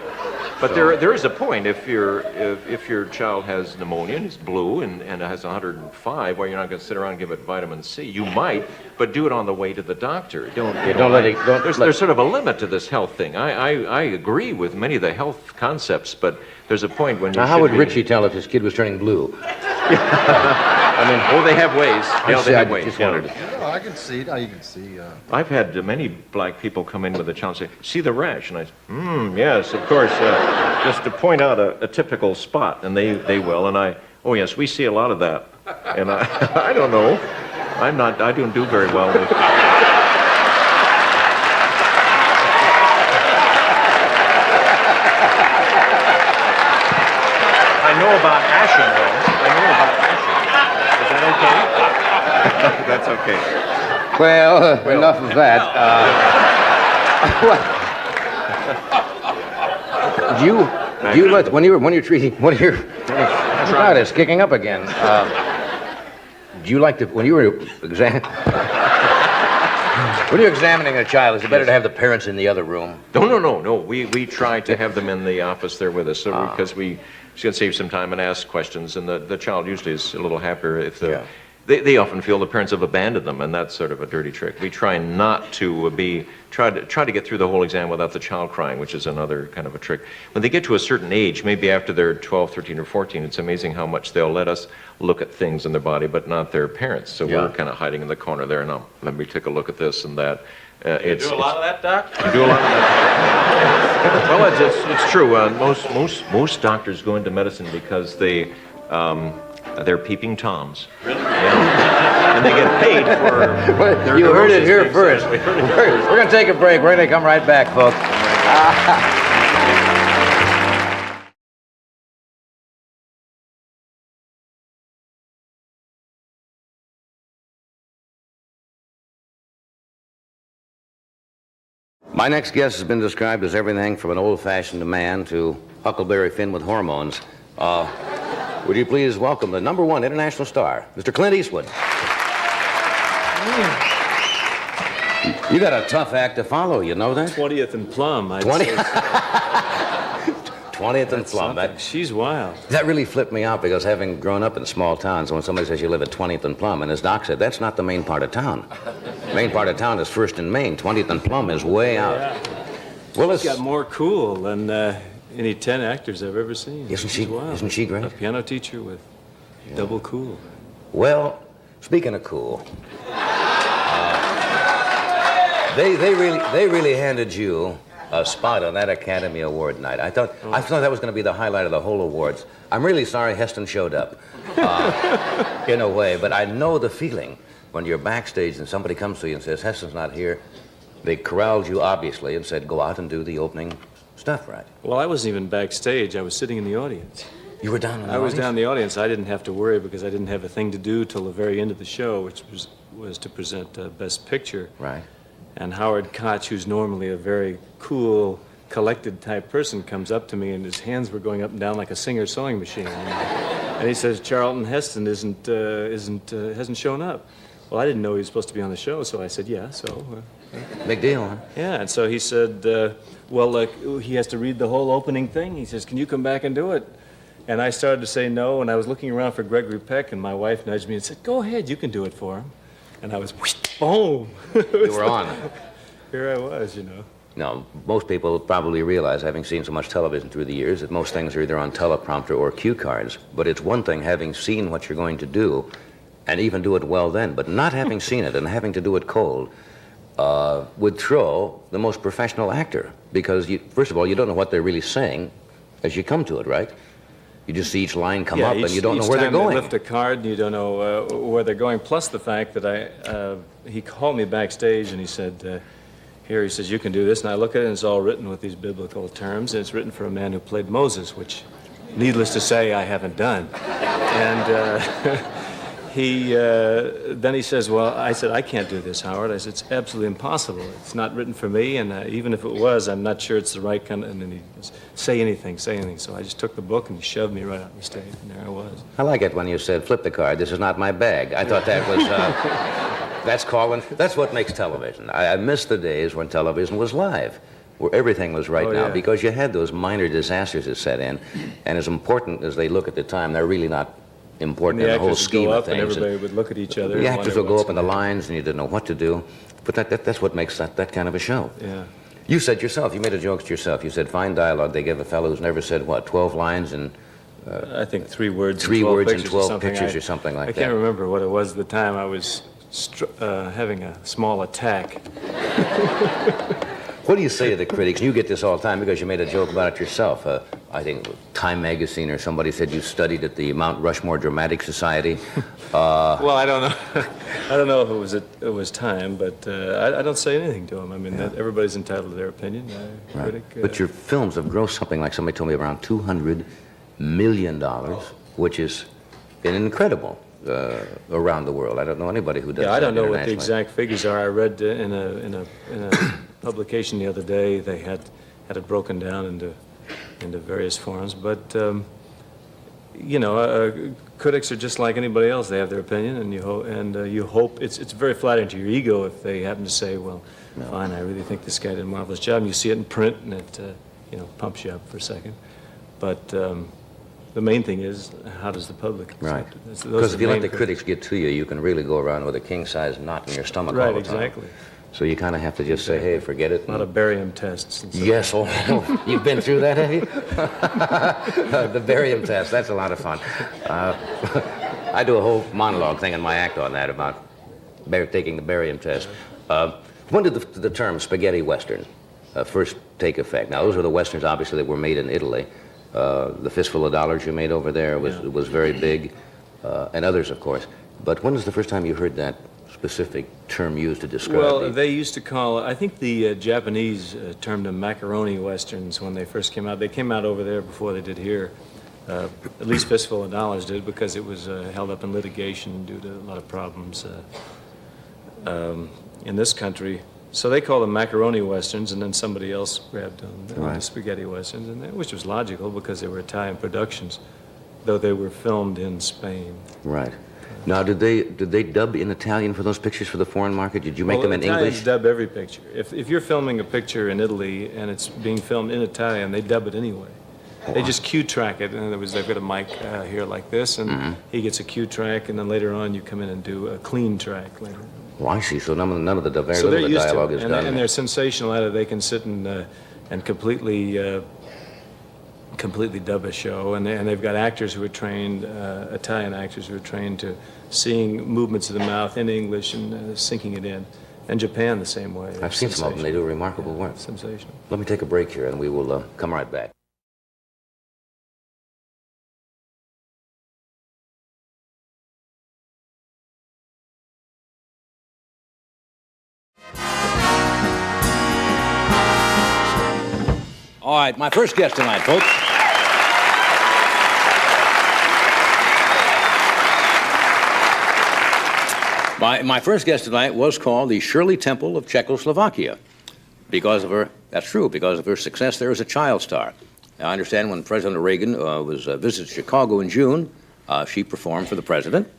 But there is a point if your child has pneumonia and is blue and has 105, well, you're not going to sit around and give it vitamin C. You might, but do it on the way to the doctor. There's sort of a limit to this health thing. I agree with many of the health concepts, but there's a point when you. Now, how would Richie tell if his kid was turning blue? They have ways. They have ways. Just wondered. I can see. Now you can see. I've had many black people come in with a child and say, see the rash? And I say, yes, of course, just to point out a typical spot, and they will, and oh yes, we see a lot of that. And I don't know, I don't do very well with I know about ashing, though. I know about ashing. Is that okay? That's okay. Well, enough of that. Do you let when you're treating God, it's kicking up again. Do you like to when you're examining a child? Is it better to have the parents in the other room? No. We try to have them in the office there with us, because we should save some time and ask questions, and the child usually is a little happier if they often feel the parents have abandoned them, and that's sort of a dirty trick. We try not to try to get through the whole exam without the child crying, which is another kind of a trick. When they get to a certain age, maybe after they're 12, 13, or 14, it's amazing how much they'll let us look at things in their body, but not their parents. So we're kind of hiding in the corner there, and let me take a look at this and that. You do a lot of that, Doc? You do a lot of that. Well, it's true. Most doctors go into medicine because they're peeping toms. Really? Yeah. And they get paid for. Well, you heard it here first. We're going to take a break. We're going to come right back, folks. My next guest has been described as everything from an old-fashioned man to Huckleberry Finn with hormones. Would you please welcome the #1 international star, Mr. Clint Eastwood. You got a tough act to follow, you know that? 20th and Plum. 20th and Plum. She's wild. That really flipped me out because having grown up in small towns, when somebody says you live at 20th and Plum, and as Doc said, that's not the main part of town. The main part of town is First and Main. 20th and Plum is way out. Yeah. Well, She's got more cool than any 10 actors I've ever seen. Isn't she great? A piano teacher with double cool. Well, speaking of cool, they really handed you a spot on that Academy Award night. I thought that was going to be the highlight of the whole awards. I'm really sorry Heston showed up, in a way, but I know the feeling when you're backstage and somebody comes to you and says, Heston's not here. They corralled you, obviously, and said, go out and do the opening stuff, right? Well, I wasn't even backstage. I was sitting in the audience. You were down in the audience? I was down in the audience. I didn't have to worry because I didn't have a thing to do till the very end of the show, which was to present Best Picture. Right. And Howard Koch, who's normally a very cool, collected type person, comes up to me and his hands were going up and down like a Singer sewing machine. And he says, Charlton Heston hasn't shown up. Well, I didn't know he was supposed to be on the show, so I said, yeah, so. Big deal, huh? Yeah, and so he said, he has to read the whole opening thing. He says, can you come back and do it? And I started to say no, and I was looking around for Gregory Peck, and my wife nudged me and said, go ahead, you can do it for him. And I was, boom. You were on. Here I was, you know. Now, most people probably realize, having seen so much television through the years, that most things are either on teleprompter or cue cards. But it's one thing having seen what you're going to do, and even do it well then, but not having seen it and having to do it cold would throw the most professional actor. Because, first of all, you don't know what they're really saying as you come to it, right? You just see each line come up, and you don't know where they're going. They lift a card, and you don't know where they're going. Plus the fact that he called me backstage, and he said, he says, you can do this. And I look at it, and it's all written with these biblical terms, and it's written for a man who played Moses, which, needless to say, I haven't done. And then he says, well, I said, I can't do this, Howard. I said, it's absolutely impossible. It's not written for me, and even if it was, I'm not sure it's the right kind of, and then he goes, say anything. So I just took the book, and he shoved me right out on the stage, and there I was. I like it when you said, flip the card, this is not my bag. I thought that was, that's what makes television. I miss the days when television was live, where everything was right now, because you had those minor disasters that set in, and as important as they look at the time, they're really not important in the whole scheme of things. And everybody would look at each other. The actors will go up in the lines, and you didn't know what to do. But that's what makes that kind of a show. Yeah. You said yourself, you made a joke to yourself. You said, fine dialogue. They give a fellow who's never said, 12 lines and... I think 3 words. 3 words and 12 pictures or something like that. I can't remember what it was at the time. I was having a small attack. What do you say to the critics? You get this all the time because you made a joke about it yourself. I think Time magazine or somebody said you studied at the Mount Rushmore Dramatic Society. Well, I don't know. I don't know if it was Time, but I don't say anything to them. I mean, everybody's entitled to their opinion. Right. But your films have grossed something like somebody told me around $200 million, which is incredible around the world. I don't know anybody who does. Yeah, I don't know what the internationally. exact figures are. I read in a publication the other day they had it broken down into various forms, but critics are just like anybody else. They have their opinion, and you hope it's very flattering to your ego if they happen to say, well, fine, I really think this guy did a marvelous job, and you see it in print, and it pumps you up for a second. But the main thing is, how does the public accept Right. it? Because if you let the critics get to you, you can really go around with a king-size knot in your stomach all the time. Right, exactly. So you kind of have to just say, hey, forget it. A lot of barium tests. And stuff. Yes, you've been through that, have you? The barium test, that's a lot of fun. I do a whole monologue thing in my act on that about taking the barium test. When did the term spaghetti western first take effect? Now, those were the westerns, obviously, that were made in Italy. The Fistful of Dollars you made over there was very big, and others, of course. But when was the first time you heard that specific term used to describe they used to call, I think the Japanese termed them macaroni westerns when they first came out. They came out over there before they did here. At least Fistful of Dollars did, because it was held up in litigation due to a lot of problems in this country. So they called them macaroni westerns, and then somebody else grabbed them, the spaghetti westerns, which was logical because they were Italian productions, though they were filmed in Spain. Right. Now, did they dub in Italian for those pictures for the foreign market? Did you make them in Italians English? Dub every picture. If you're filming a picture in Italy and it's being filmed in Italian, they dub it anyway. They just cue track it. In other words, they've got a mic here like this, and he gets a cue track, and then later on you come in and do a clean track later. Oh, I see. So none of the very So little they're of the used dialogue to it, is and, done. and they're sensational at it. They can sit and completely dub a show, and they've got actors who are trained, Italian actors who are trained to seeing movements of the mouth in English and syncing it in. And Japan the same way. I've seen some of them. They do remarkable work. Sensational. Let me take a break here, and we will come right back. All right, my first guest tonight, folks. My first guest tonight was called the Shirley Temple of Czechoslovakia because of her, that's true, because of her success there as a child star. Now, I understand when President Reagan visited Chicago in June, she performed for the president,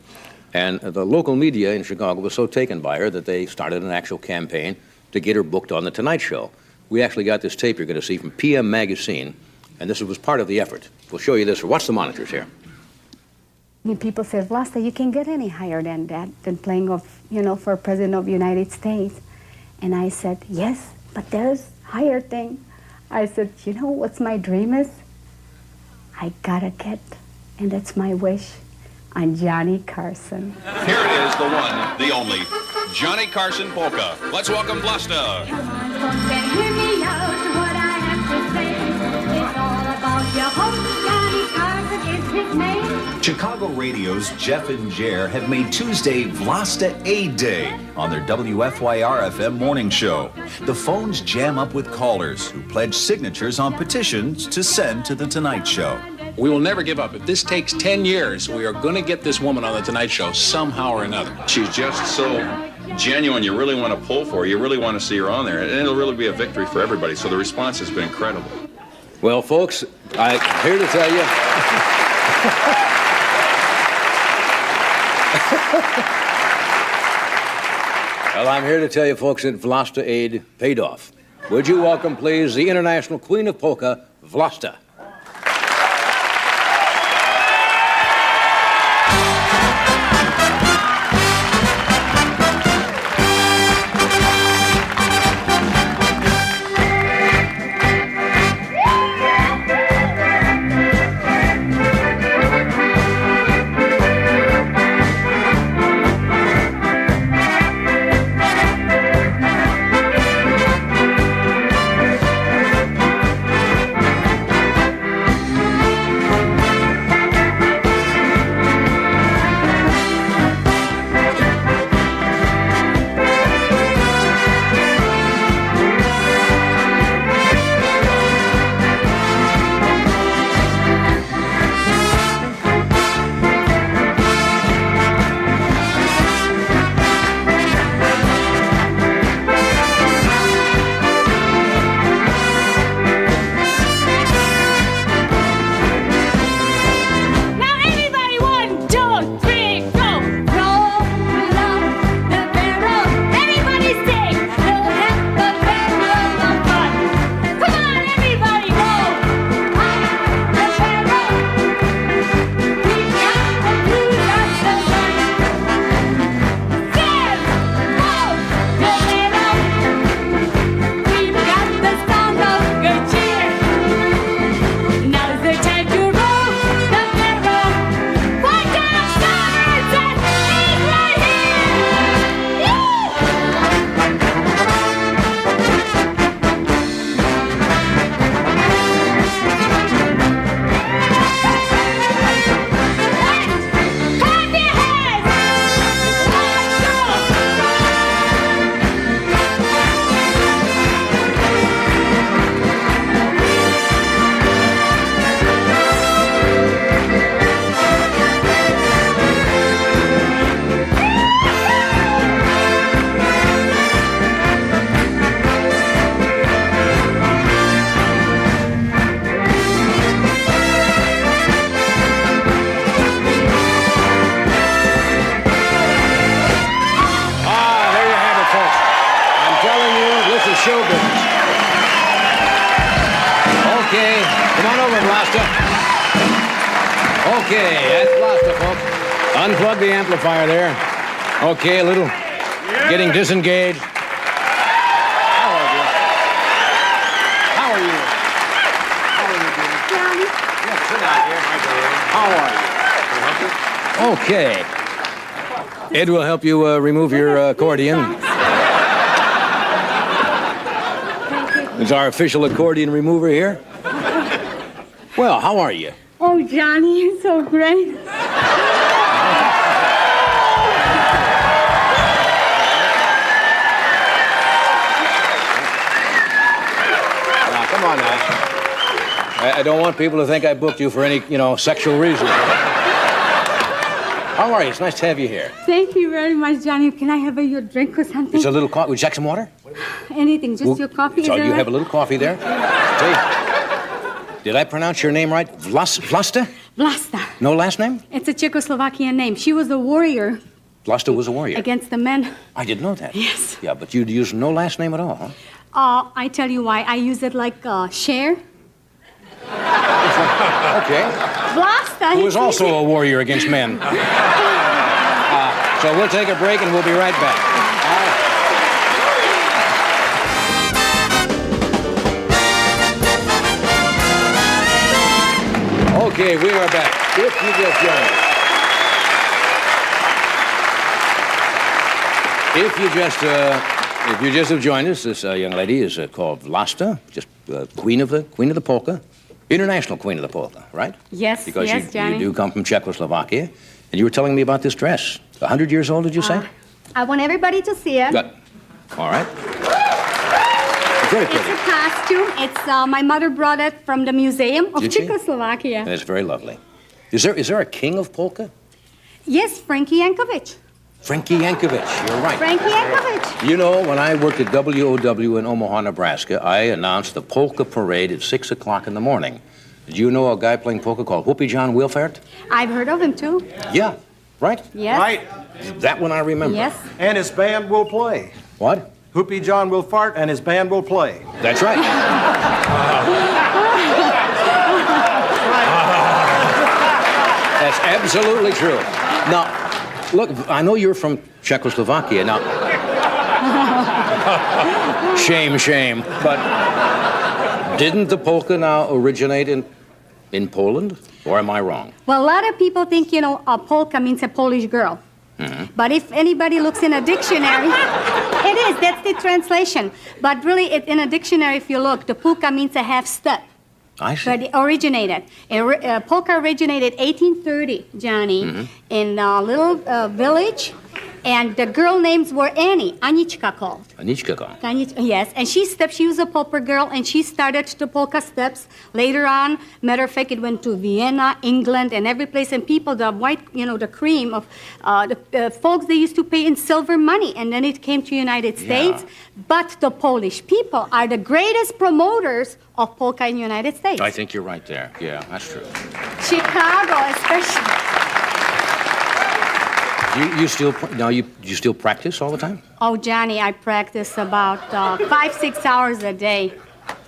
and the local media in Chicago was so taken by her that they started an actual campaign to get her booked on The Tonight Show. We actually got this tape you're going to see from PM Magazine, and this was part of the effort. We'll show you this. Watch the monitors here. People say, Vlasta, you can get any higher than that, than playing for President of the United States. And I said, yes, but there's higher thing. I said, you know what's my dream is? I gotta get, and that's my wish, on Johnny Carson. Here it is, the one, the only, Johnny Carson polka. Let's welcome Vlasta. Come on, folks, and hear me out. What I have to say is all about your hope. Johnny Carson is his name. Chicago Radio's Jeff and Jer have made Tuesday Vlasta Aid Day on their WFYR-FM morning show. The phones jam up with callers who pledge signatures on petitions to send to The Tonight Show. We will never give up. If this takes 10 years, we are going to get this woman on The Tonight Show somehow or another. She's just so genuine. You really want to pull for her. You really want to see her on there. And it'll really be a victory for everybody. So the response has been incredible. Well, folks, I'm here to tell you... Well, I'm here to tell you, folks, that Vlasta Aid paid off. Would you welcome, please, the international queen of polka, Vlasta. show business. Okay, come on over, Vlasta. Okay, that's Vlasta, folks. Unplug the amplifier there. Okay, a little getting disengaged. How are you? How are you? How are you doing? Johnny. Yeah, sit down here. How are you? Okay. Ed will help you remove your accordion. It's our official accordion remover here. Well, how are you? Oh, Johnny, you're so great. Now, come on now. I don't want people to think I booked you for any, sexual reason. How are you? It's nice to have you here. Thank you very much, Johnny. Can I have your drink or something? It's a little coffee. Would you like some water? Anything, just your coffee. So is that you right? have a little coffee there. See? Did I pronounce your name right? Vlasta? Vlasta. No last name? It's a Czechoslovakian name. She was a warrior Vlasta was a warrior. against the men. I didn't know that. Yes. Yeah, but you'd use no last name at all, huh? I tell you why. I use it like Cher. Okay. Vlasta. Who was also a warrior against men. So we'll take a break and we'll be right back. Okay, we are back. If you just joined us. If you just have joined us, this young lady is called Vlasta, just queen of the polka, international queen of the polka, right? Yes, Because yes, Johnny. you do come from Czechoslovakia, and you were telling me about this dress. 100 years old, did you say? I want everybody to see it. Good. All right. Very pretty. It's a costume. It's my mother brought it from the Museum of Did she? Czechoslovakia. That's very lovely. Is there a king of polka? Yes, Frankie Yankovic. Frankie Yankovic. You're right. Frankie Yankovic. You know, when I worked at WOW in Omaha, Nebraska, I announced the polka parade at 6 o'clock in the morning. Did you know a guy playing polka called Whoopie John Wilfert? I've heard of him too. Yeah, right? Yes. Right. That one I remember. Yes. And his band will play. What? Whoopie John will fart and his band will play. That's right. That's absolutely true. Now, look, I know you're from Czechoslovakia. Now, shame, but didn't the polka now originate in Poland? Or am I wrong? Well, a lot of people think, a polka means a Polish girl. Mm-hmm. But if anybody looks in a dictionary, it is. That's the translation. But really, in a dictionary, if you look, the polka means a half step. I see. But it originated. Polka originated 1830, Johnny, in a little village. And the girl names were Annie, Anichka called. Anichka called. Yes, and she was a pauper girl, and she started the polka steps. Later on, matter of fact, it went to Vienna, England, and every place. And people, the white, the cream of the folks, they used to pay in silver money, and then it came to United States. But the Polish people are the greatest promoters of polka in the United States. I think you're right there. Yeah, that's true. Chicago, especially. You still practice all the time? Oh, Johnny, I practice about 5-6 hours a day.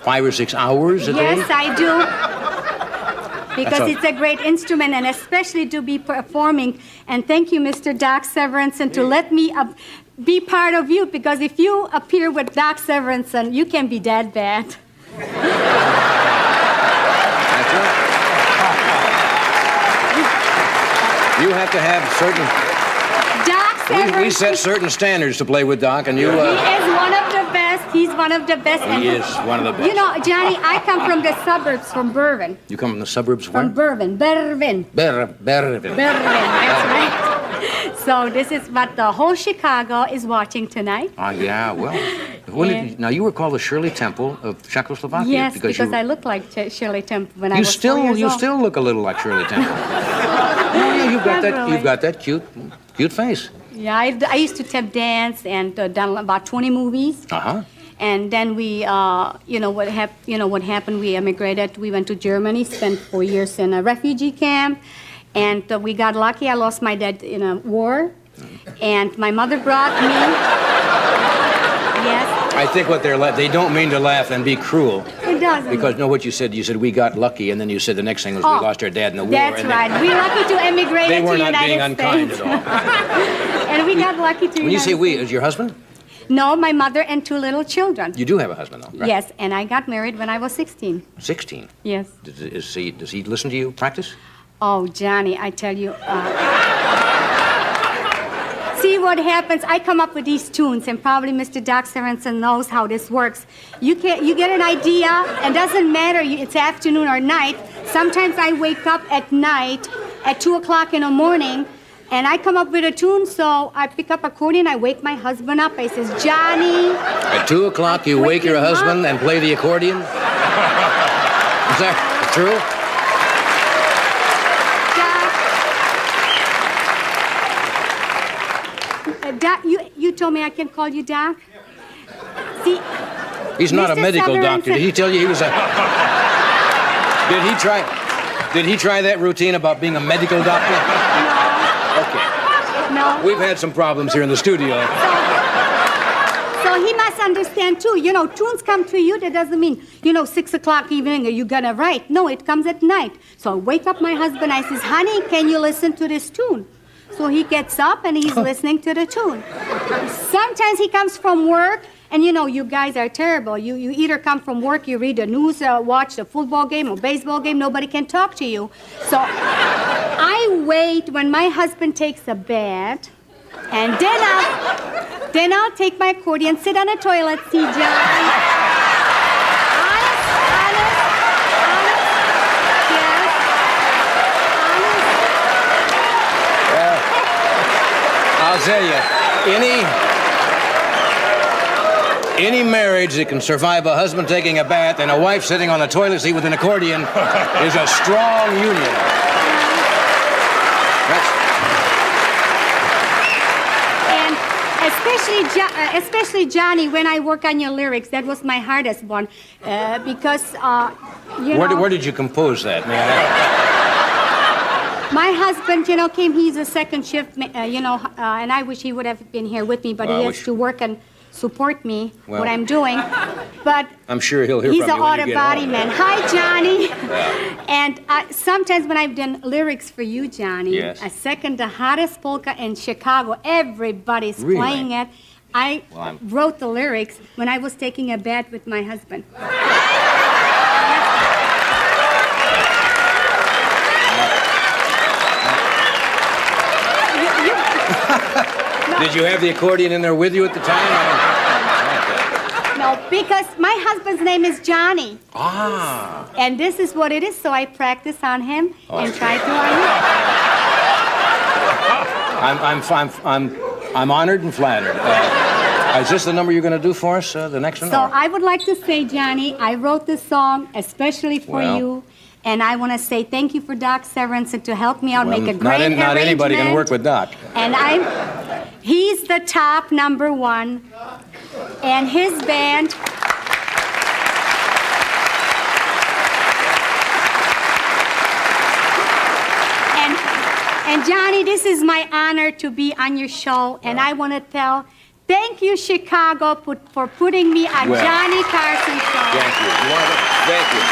5 or 6 hours a day? Yes, I do. Because it's a great instrument, and especially to be performing. And thank you, Mr. Doc Severinsen, to let me be part of you, because if you appear with Doc Severinsen, you can be that bad. That's right. You have to have certain... We set certain standards to play with Doc, and you... He is one of the best. He's one of the best. He is one of the best. Johnny, I come from the suburbs, from Berwyn. You come from the suburbs where? From Berwyn. Berwyn. Berwyn, that's right. So this is what the whole Chicago is watching tonight. Yeah, well... Now, you were called the Shirley Temple of Czechoslovakia. Yes, because I look like Shirley Temple when I was 4 years old. You still look a little like Shirley Temple. You've got that cute face. Yeah, I used to tap dance and done about 20 movies. Uh-huh. And then we, what happened, we emigrated. We went to Germany, spent 4 years in a refugee camp. And we got lucky. I lost my dad in a war. And my mother brought me. Yes. I think what they don't mean to laugh and be cruel. It doesn't. Because, no, what you said we got lucky, and then you said the next thing was we lost our dad in the war. That's right. We're lucky to emigrate They to were United not being unkind States. at all. And we got lucky to When you say we, is your husband? No, my mother and 2 little children. You do have a husband, though, right? Yes, and I got married when I was 16. 16? Yes. Does he listen to you practice? Oh, Johnny, I tell you. See what happens? I come up with these tunes, and probably Mr. Doc Sorensen knows how this works. You get an idea, and doesn't matter it's afternoon or night. Sometimes I wake up at night at 2 o'clock in the morning, and I come up with a tune, so I pick up accordion, I wake my husband up. I says, Johnny. At 2 o'clock, you wake your husband and play the accordion? Is that true? Doc, you told me I can call you Doc? See, he's not a Mr. medical Sorensen- doctor. Did he tell you he was a... Did he try that routine about being a medical doctor? No. Okay. No. We've had some problems here in the studio. So he must understand, too. Tunes come to you. That doesn't mean, 6 o'clock evening, are you going to write? No, it comes at night. So I wake up my husband. I says, honey, can you listen to this tune? So he gets up and he's listening to the tune. Sometimes he comes from work, and you guys are terrible. You either come from work, you read the news, watch the football game or baseball game, nobody can talk to you. So I wait when my husband takes a bath, and then I'll take my accordion, sit on the toilet, see John. I'll tell you, any marriage that can survive a husband taking a bath and a wife sitting on a toilet seat with an accordion is a strong union. And especially Johnny, when I work on your lyrics, that was my hardest one, because Where did you compose that, may I ask? My husband, came. He's a second shift, and I wish he would have been here with me, but he has to work and support me, what I'm doing. But I'm sure he'll hear he's from an you when auto you get body home. man. Hi, Johnny. And sometimes when I've done lyrics for you, Johnny, Yes. a second the hottest polka in Chicago, everybody's Really? playing it. I wrote the lyrics when I was taking a bath with my husband. Did you have the accordion in there with you at the time? No, because my husband's name is Johnny. Ah. And this is what it is, so I practice on him and try to on you. I'm honored and flattered. Is this the number you're going to do for us, the next one? So or- I would like to say, Johnny, I wrote this song especially for you. And I want to say thank you for Doc Sorensen to help me out, make a great arrangement. Not anybody can work with Doc. And he's the top #1. And his band. And Johnny, this is my honor to be on your show. And I want to thank you, Chicago, for putting me on Johnny Carson show. Thank you. Thank you.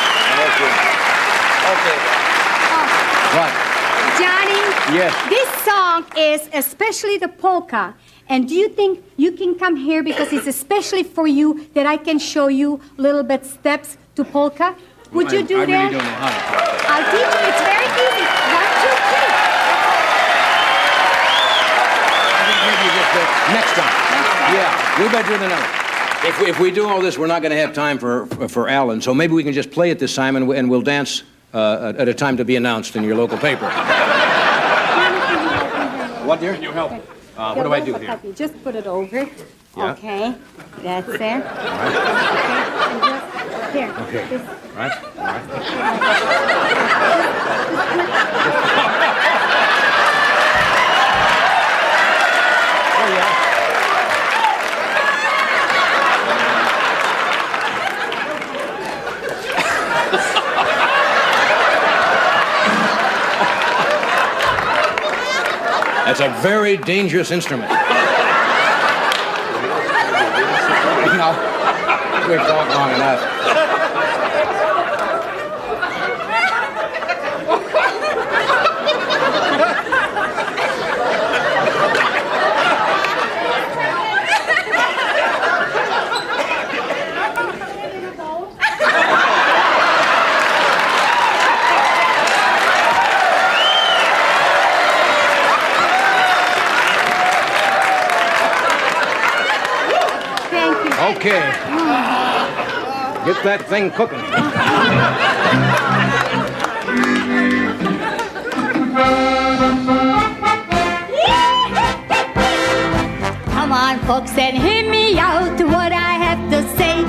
Okay. What? Johnny, Yes. this song is especially the polka. And do you think you can come here because it's especially for you that I can show you little bit steps to polka? Would you do I that? really don't know how to polka. I'll teach you. It's very easy. 1, 2, 3. Next time. Yeah, we better do the number. If we do all this, we're not going to have time for Alan, so maybe we can just play it this time and we'll dance at a time to be announced in your local paper. What, dear? Can you help? What do I do here? Help you. Just put it over. Yeah. Okay. That's it. Okay. And just here. Okay. Just, Right? All right. Oh, yeah. That's a very dangerous instrument. No. think we've talked long enough. Okay. Get that thing cooking. Come on, folks, and hear me out what I have to say.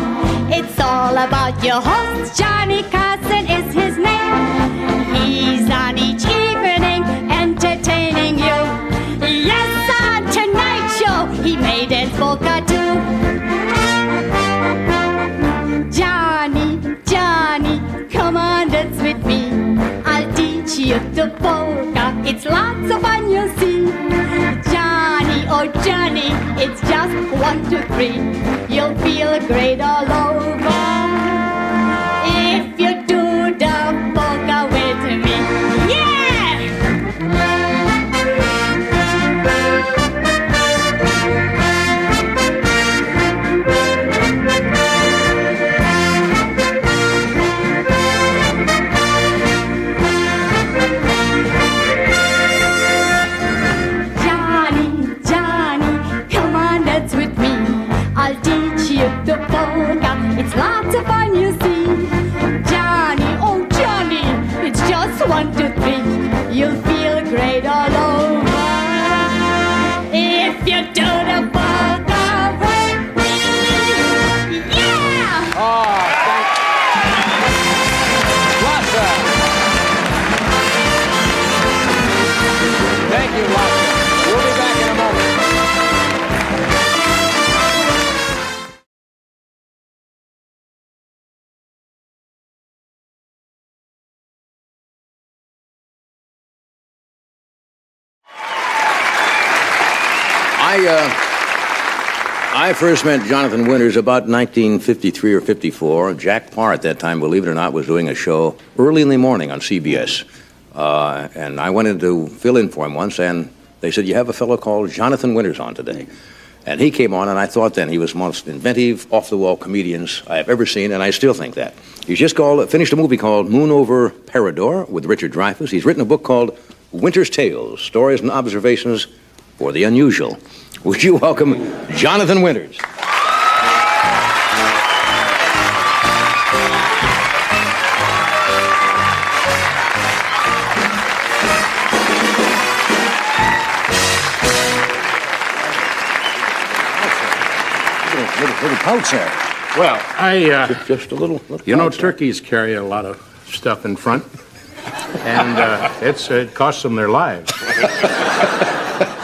It's all about your host, Johnny Carson is his name. He's on each evening entertaining you. Yes, on tonight's show, he made it polka too. Johnny, come on, dance with me. I'll teach you the polka. It's lots of fun, you'll see. Johnny, oh Johnny, it's just 1, 2, 3. You'll feel great all over if you do the polka with me. Yeah! The polka, it's lots of fun, you see. Johnny, oh Johnny, it's just 1, 2, 3. You'll feel great all over if you do the polka with me. Yeah! Oh, thank you, Lassa. We'll be back in a moment. I first met Jonathan Winters about 1953 or 54. Jack Parr at that time, believe it or not, was doing a show early in the morning on CBS. And I went in to fill in for him once, and they said, you have a fellow called Jonathan Winters on today. And he came on, and I thought then he was the most inventive, off-the-wall comedians I have ever seen, and I still think that. He's just finished a movie called Moon Over Parador with Richard Dreyfuss. He's written a book called Winter's Tales, Stories and Observations for the Unusual. Would you welcome Jonathan Winters? Little pouch there. Well, just a little you know, turkeys carry a lot of stuff in front, and it costs them their lives.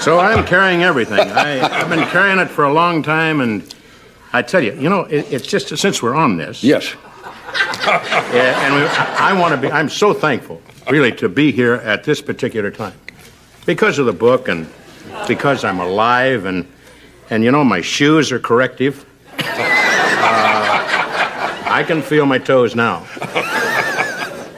So I'm carrying everything. I've been carrying it for a long time, and I tell you, you know, it's just since we're on this. Yes. I want to be. I'm so thankful, really, to be here at this particular time, because of the book and because I'm alive, and you know, my shoes are corrective. I can feel my toes now.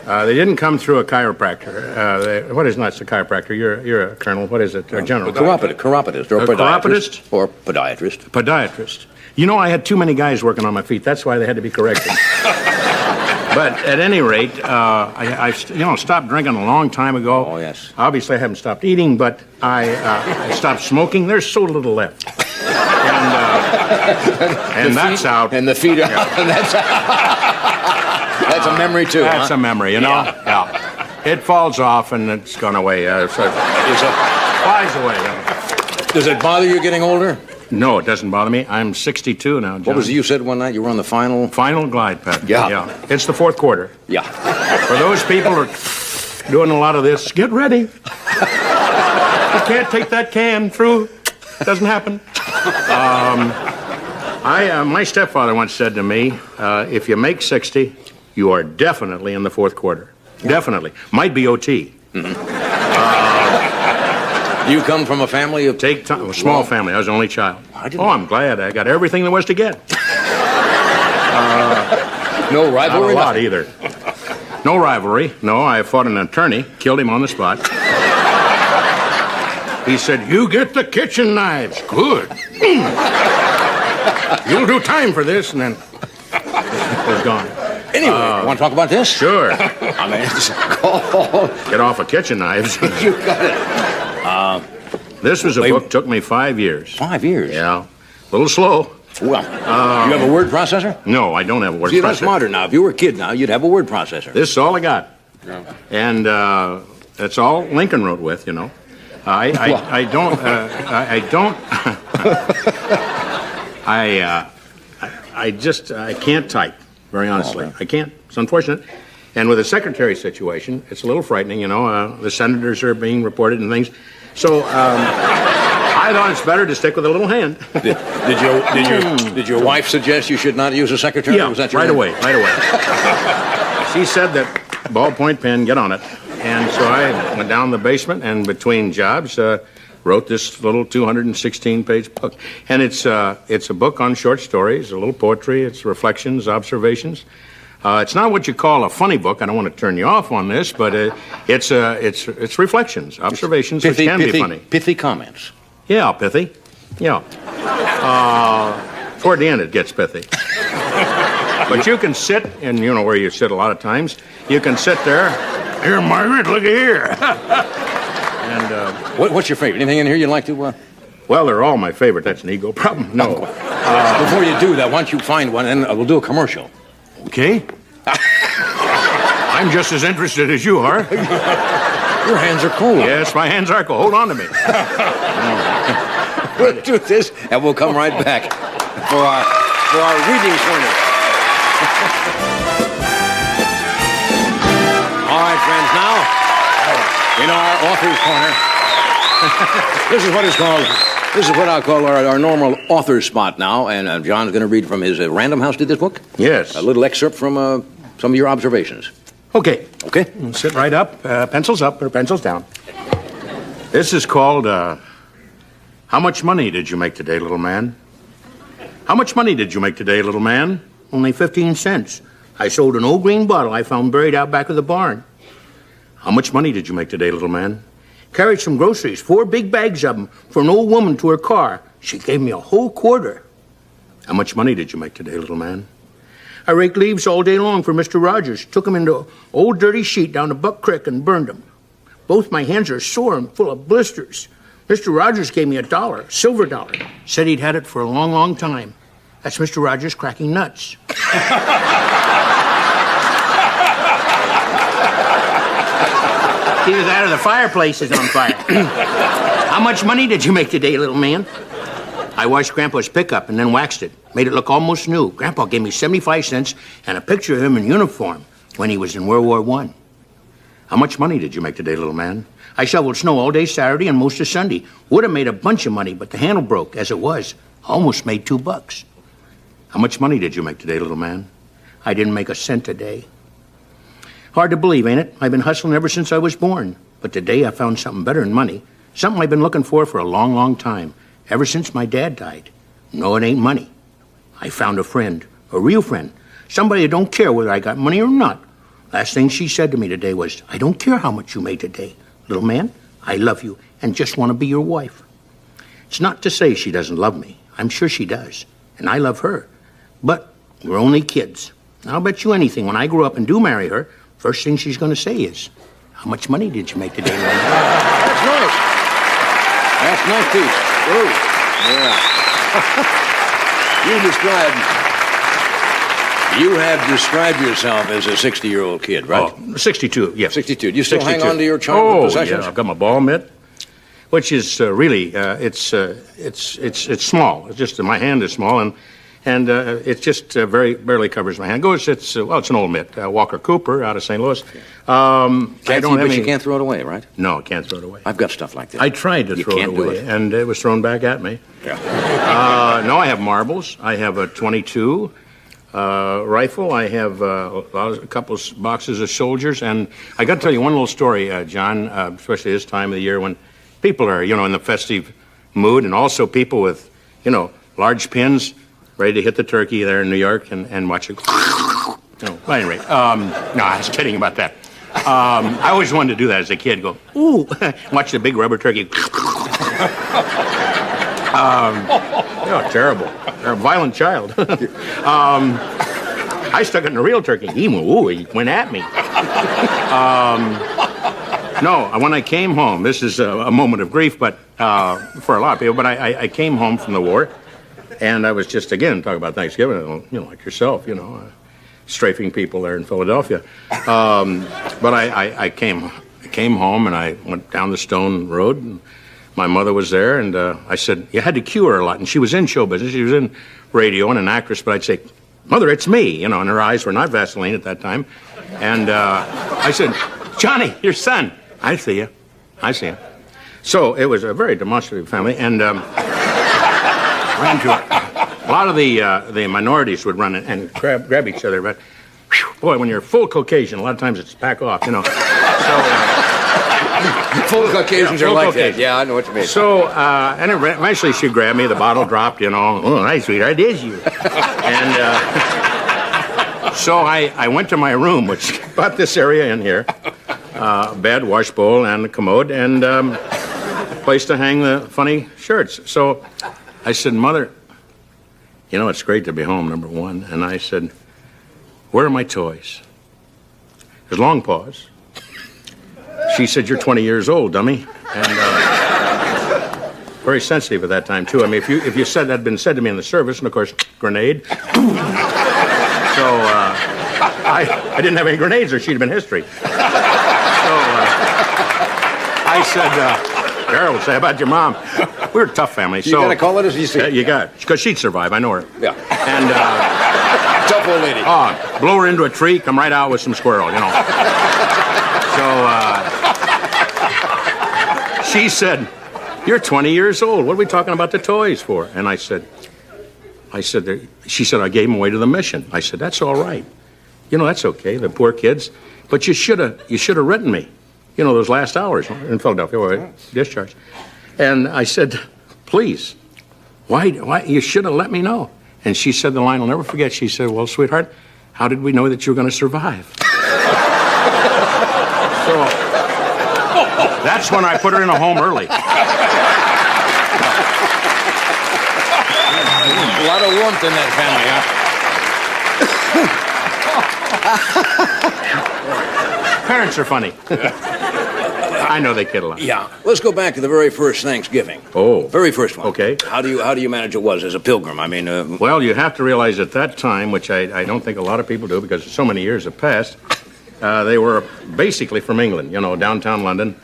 They didn't come through a chiropractor. What is not a chiropractor? You're a colonel. What is it? A general. Chiropodist or podiatrist. Or podiatrist. Podiatrist. You know, I had too many guys working on my feet. That's why they had to be corrected. But at any rate, I stopped drinking a long time ago. Oh, yes. Obviously, I haven't stopped eating, but I stopped smoking. There's so little left. And that's out. And the feet are out. And that's That's a memory, too. That's a memory, you know? Yeah. It falls off and it's gone away. So it flies away. Does it bother you getting older? No, it doesn't bother me. I'm 62 now, John. What was it you said one night? You were on the final glide path. Yeah. It's the fourth quarter. Yeah. For those people who are doing a lot of this, get ready. You can't take that can through. Doesn't happen. My stepfather once said to me, if you make 60, you are definitely in the fourth quarter. Definitely. Might be OT. You come from a family of... A small family. I was the only child. I'm glad. I got everything there was to get. No rivalry? Not a lot either. No rivalry. No, I fought an attorney, killed him on the spot. He said, "You get the kitchen knives." Good. You'll do time for this, and then it was gone. Anyway, you want to talk about this? Sure. I mean, it's called... Get off of kitchen knives. You got it. This was a book, took me 5 years. 5 years? Yeah. A little slow. Well, you have a word processor? No, I don't have a word See, processor. that's modern now. If you were a kid now, you'd have a word processor. This is all I got. And that's all Lincoln wrote with, you know. I don't, I can't type, very honestly. I can't. It's unfortunate. And with the secretary situation, it's a little frightening, you know. The senators are being reported and things. So I thought it's better to stick with a little hand. Did your wife suggest you should not use a secretary? Yeah, Was that your right away. She said that ballpoint pen, get on it. And so I went down the basement and between jobs wrote this little 216-page book. And it's a book on short stories, a little poetry, it's reflections, observations. It's not what you call a funny book. I don't want to turn you off on this, but it's reflections, observations, which can be funny. Pithy comments. Yeah, pithy. Yeah. Toward the end, it gets pithy. But you can sit, and you know where you sit a lot of times. You can sit there. Here, Margaret, look here. And what's your favorite? Anything in here you'd like to? Well, they're all my favorite. That's an ego problem. No. Before you do that, why don't you find one, and we'll do a commercial. Okay. I'm just as interested as you are. Your hands are cold. Yes, my hands are cold. Hold on to me. We'll do this, and we'll come right back for our reading corner. All right, friends, now, in our author's corner, this is what I'll call our normal author's spot now, and John's going to read from his Random House did this book? Yes. A little excerpt from some of your observations. Okay. Okay. Sit right up, pencils up or pencils down. This is called, How Much Money Did You Make Today, Little Man? How much money did you make today, little man? Only 15 cents. I sold an old green bottle I found buried out back of the barn. How much money did you make today, little man? Carried some groceries, 4 big bags of them, for an old woman to her car. She gave me a whole quarter. How much money did you make today, little man? I raked leaves all day long for Mr. Rogers. Took them into an old dirty sheet down to Buck Creek and burned them. Both my hands are sore and full of blisters. Mr. Rogers gave me $1, silver dollar. Said he'd had it for a long, long time. That's Mr. Rogers cracking nuts. Either that or the fireplace is on fire. How much money did you make today, little man? I washed Grandpa's pickup and then waxed it. Made it look almost new. Grandpa gave me 75 cents and a picture of him in uniform when he was in World War I. How much money did you make today, little man? I shoveled snow all day Saturday and most of Sunday. Would have made a bunch of money, but the handle broke. As it was, almost made $2. How much money did you make today, little man? I didn't make a cent today. Hard to believe, ain't it? I've been hustling ever since I was born. But today I found something better than money. Something I've been looking for a long, long time. Ever since my dad died. No, it ain't money. I found a friend. A real friend. Somebody that don't care whether I got money or not. Last thing she said to me today was, I don't care how much you made today. Little man, I love you and just want to be your wife. It's not to say she doesn't love me. I'm sure she does. And I love her. But we're only kids. I'll bet you anything, when I grow up and do marry her, first thing she's going to say is, how much money did you make today, little man? That's nice. That's nice piece. Ooh. Yeah. You have described yourself as a 60-year-old kid, right? Oh, 62, yeah. 62. Do you still 62. hang on to your childhood possessions? Yeah, I've got my ball mitt, which is really, it's small. It's just, my hand is small, and it just very barely covers my hand. It's an old mitt, Walker Cooper out of St. Louis. You can't throw it away, right? No, I can't throw it away. I've got stuff like that. I tried to throw it away, and it was thrown back at me. Yeah. No, I have marbles. I have a .22 rifle. I have a couple of boxes of soldiers, and I got to tell you one little story, John, especially this time of the year when people are, in the festive mood, and also people with, large pins ready to hit the turkey there in New York and watch it. No, at any rate, no, I was kidding about that. I always wanted to do that as a kid. Go, ooh, watch the big rubber turkey. Terrible. You're a violent child. I stuck it in a real turkey. He went at me. No, when I came home, this is a moment of grief, but for a lot of people. But I came home from the war, and I was just again talking about Thanksgiving. Like yourself, strafing people there in Philadelphia. But I came home and I went down the Stone Road. And my mother was there, and I said, you had to cue her a lot. And she was in show business. She was in radio and an actress, but I'd say, Mother, it's me. And her eyes were not Vaseline at that time. And I said, Johnny, your son. I see you. So it was a very demonstrative family, and ran to it. A lot of the minorities would run and grab each other, but boy, when you're full Caucasian, a lot of times it's back off, So full Caucasians are like that. Yeah, I know what you mean. So and eventually she grabbed me. The bottle dropped. Oh, nice, sweetheart, it is you. And so I went to my room, which about this area in here, bed, wash bowl, and a commode, and place to hang the funny shirts. So I said, Mother, it's great to be home, number one. And I said, where are my toys? There's a long pause. She said, you're 20 years old, dummy. And very sensitive at that time, too. I mean, if you said that had been said to me in the service, and of course, grenade. So I didn't have any grenades, or she'd have been history. So I said, Carol would say about your mom. We're a tough family. You gotta call it as you see. You got it. Because she'd survive. I know her. Yeah. And tough old lady. Blow her into a tree, come right out with some squirrel, So she said, you're 20 years old. What are we talking about the toys for? And I said, she said, I gave them away to the mission. I said, that's all right. That's okay. The poor kids. But you should have written me. Those last hours in Philadelphia where I discharged. And I said, please, why, you should have let me know. And she said the line I'll never forget. She said, well, sweetheart, how did we know that you were going to survive? So that's when I put her in a home early. A lot of warmth in that family, huh? Parents are funny. I know they kid a lot. Yeah. Let's go back to the very first Thanksgiving. Oh. Very first one. Okay. How do you manage it was as a pilgrim? I mean... Well, you have to realize at that time, which I don't think a lot of people do because so many years have passed, they were basically from England, downtown London.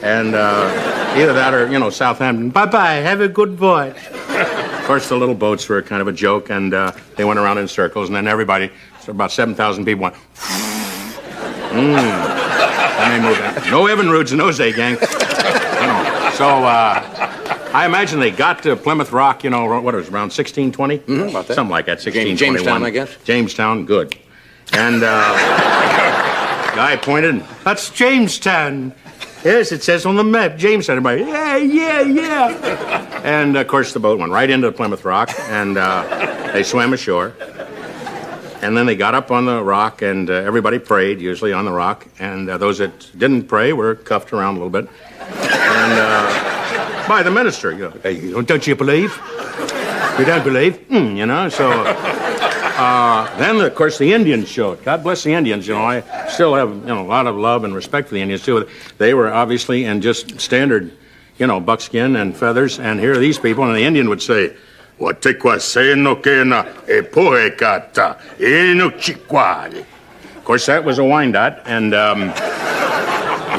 And either that or, Southampton. Bye-bye, have a good voyage. Of course, the little boats were kind of a joke, and they went around in circles, and then everybody, so about 7,000 people went... And they moved in. No Evan Roods in those days, gang. So I imagine they got to Plymouth Rock, what it was, around 1620? Mm-hmm, about that. Something like that, 1621. Jamestown, I guess? Jamestown, good. And guy pointed, that's Jamestown. Yes, it says on the map, Jamestown. Everybody, yeah. And, of course, the boat went right into Plymouth Rock, and they swam ashore. And then they got up on the rock, and everybody prayed, usually on the rock. And those that didn't pray were cuffed around a little bit. And by the minister, hey, don't you believe? You don't believe? So then, of course, the Indians showed. God bless the Indians. I still have a lot of love and respect for the Indians, too. They were obviously in just standard, buckskin and feathers. And here are these people, and the Indian would say, of course, that was a Wyandotte, and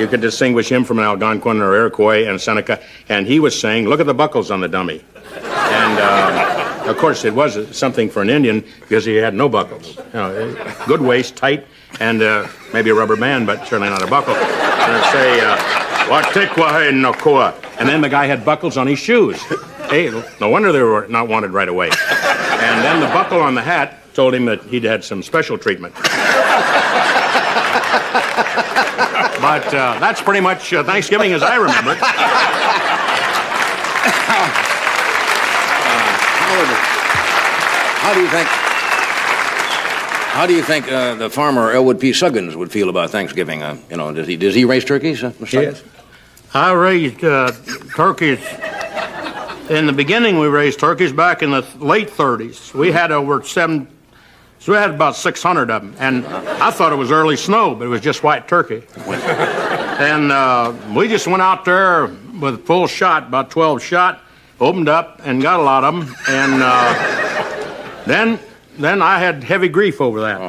you could distinguish him from an Algonquin or Iroquois and Seneca, and he was saying, look at the buckles on the dummy. And, of course, it was something for an Indian because he had no buckles. Good waist, tight, and maybe a rubber band, but certainly not a buckle. And it'd say, and then the guy had buckles on his shoes. Hey, no wonder they were not wanted right away. And then the buckle on the hat told him that he'd had some special treatment. But that's pretty much Thanksgiving as I remember it. How do you think... How do you think the farmer Elwood P. Suggins would feel about Thanksgiving? Does he raise turkeys? Mr. Suggins? I raised turkeys. In the beginning, we raised turkeys back in the late 30s. We had so we had about 600 of them. And I thought it was early snow, but it was just white turkey. And we just went out there with full shot, about 12 shot, opened up and got a lot of them. And then I had heavy grief over that.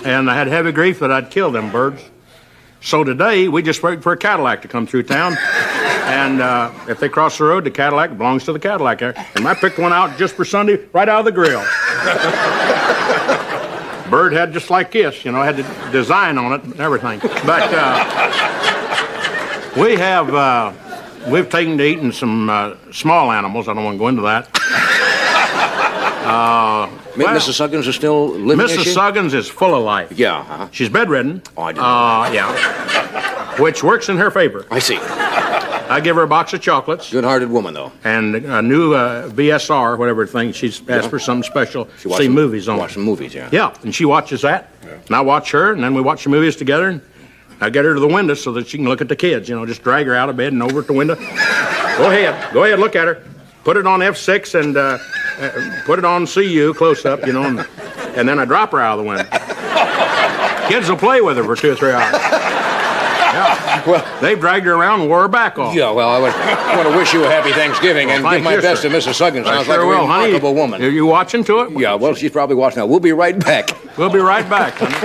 And I had heavy grief that I'd kill them birds. So today, we just wait for a Cadillac to come through town. And if they cross the road, the Cadillac belongs to the Cadillac there. And I picked one out just for Sunday, right out of the grill. Bird had just like this, had the design on it and everything. But we've taken to eating some small animals. I don't want to go into that. Mrs. Suggins is still living, Mrs. Suggins is full of life. Yeah. She's bedridden. Oh, I didn't know. Yeah. Which works in her favor. I see. I give her a box of chocolates. Good-hearted woman, though. And a new VSR, whatever thing. She's asked for something special. See movies on. Watch some movies, yeah. Yeah, and she watches that. Yeah. And I watch her, and then we watch the movies together. And I get her to the window so that she can look at the kids. Just drag her out of bed and over at the window. Go ahead, look at her. Put it on F6 and put it on CU close up, and then I drop her out of the window. Kids will play with her for 2 or 3 hours. Yeah. Well, they've dragged her around and wore her back off. Yeah, well, I want to wish you a happy Thanksgiving and give my best to Mrs. Suggins. Sounds like a remarkable woman. Are you watching to it? Yeah, well, she's probably watching now. We'll be right back. We'll be right back, honey.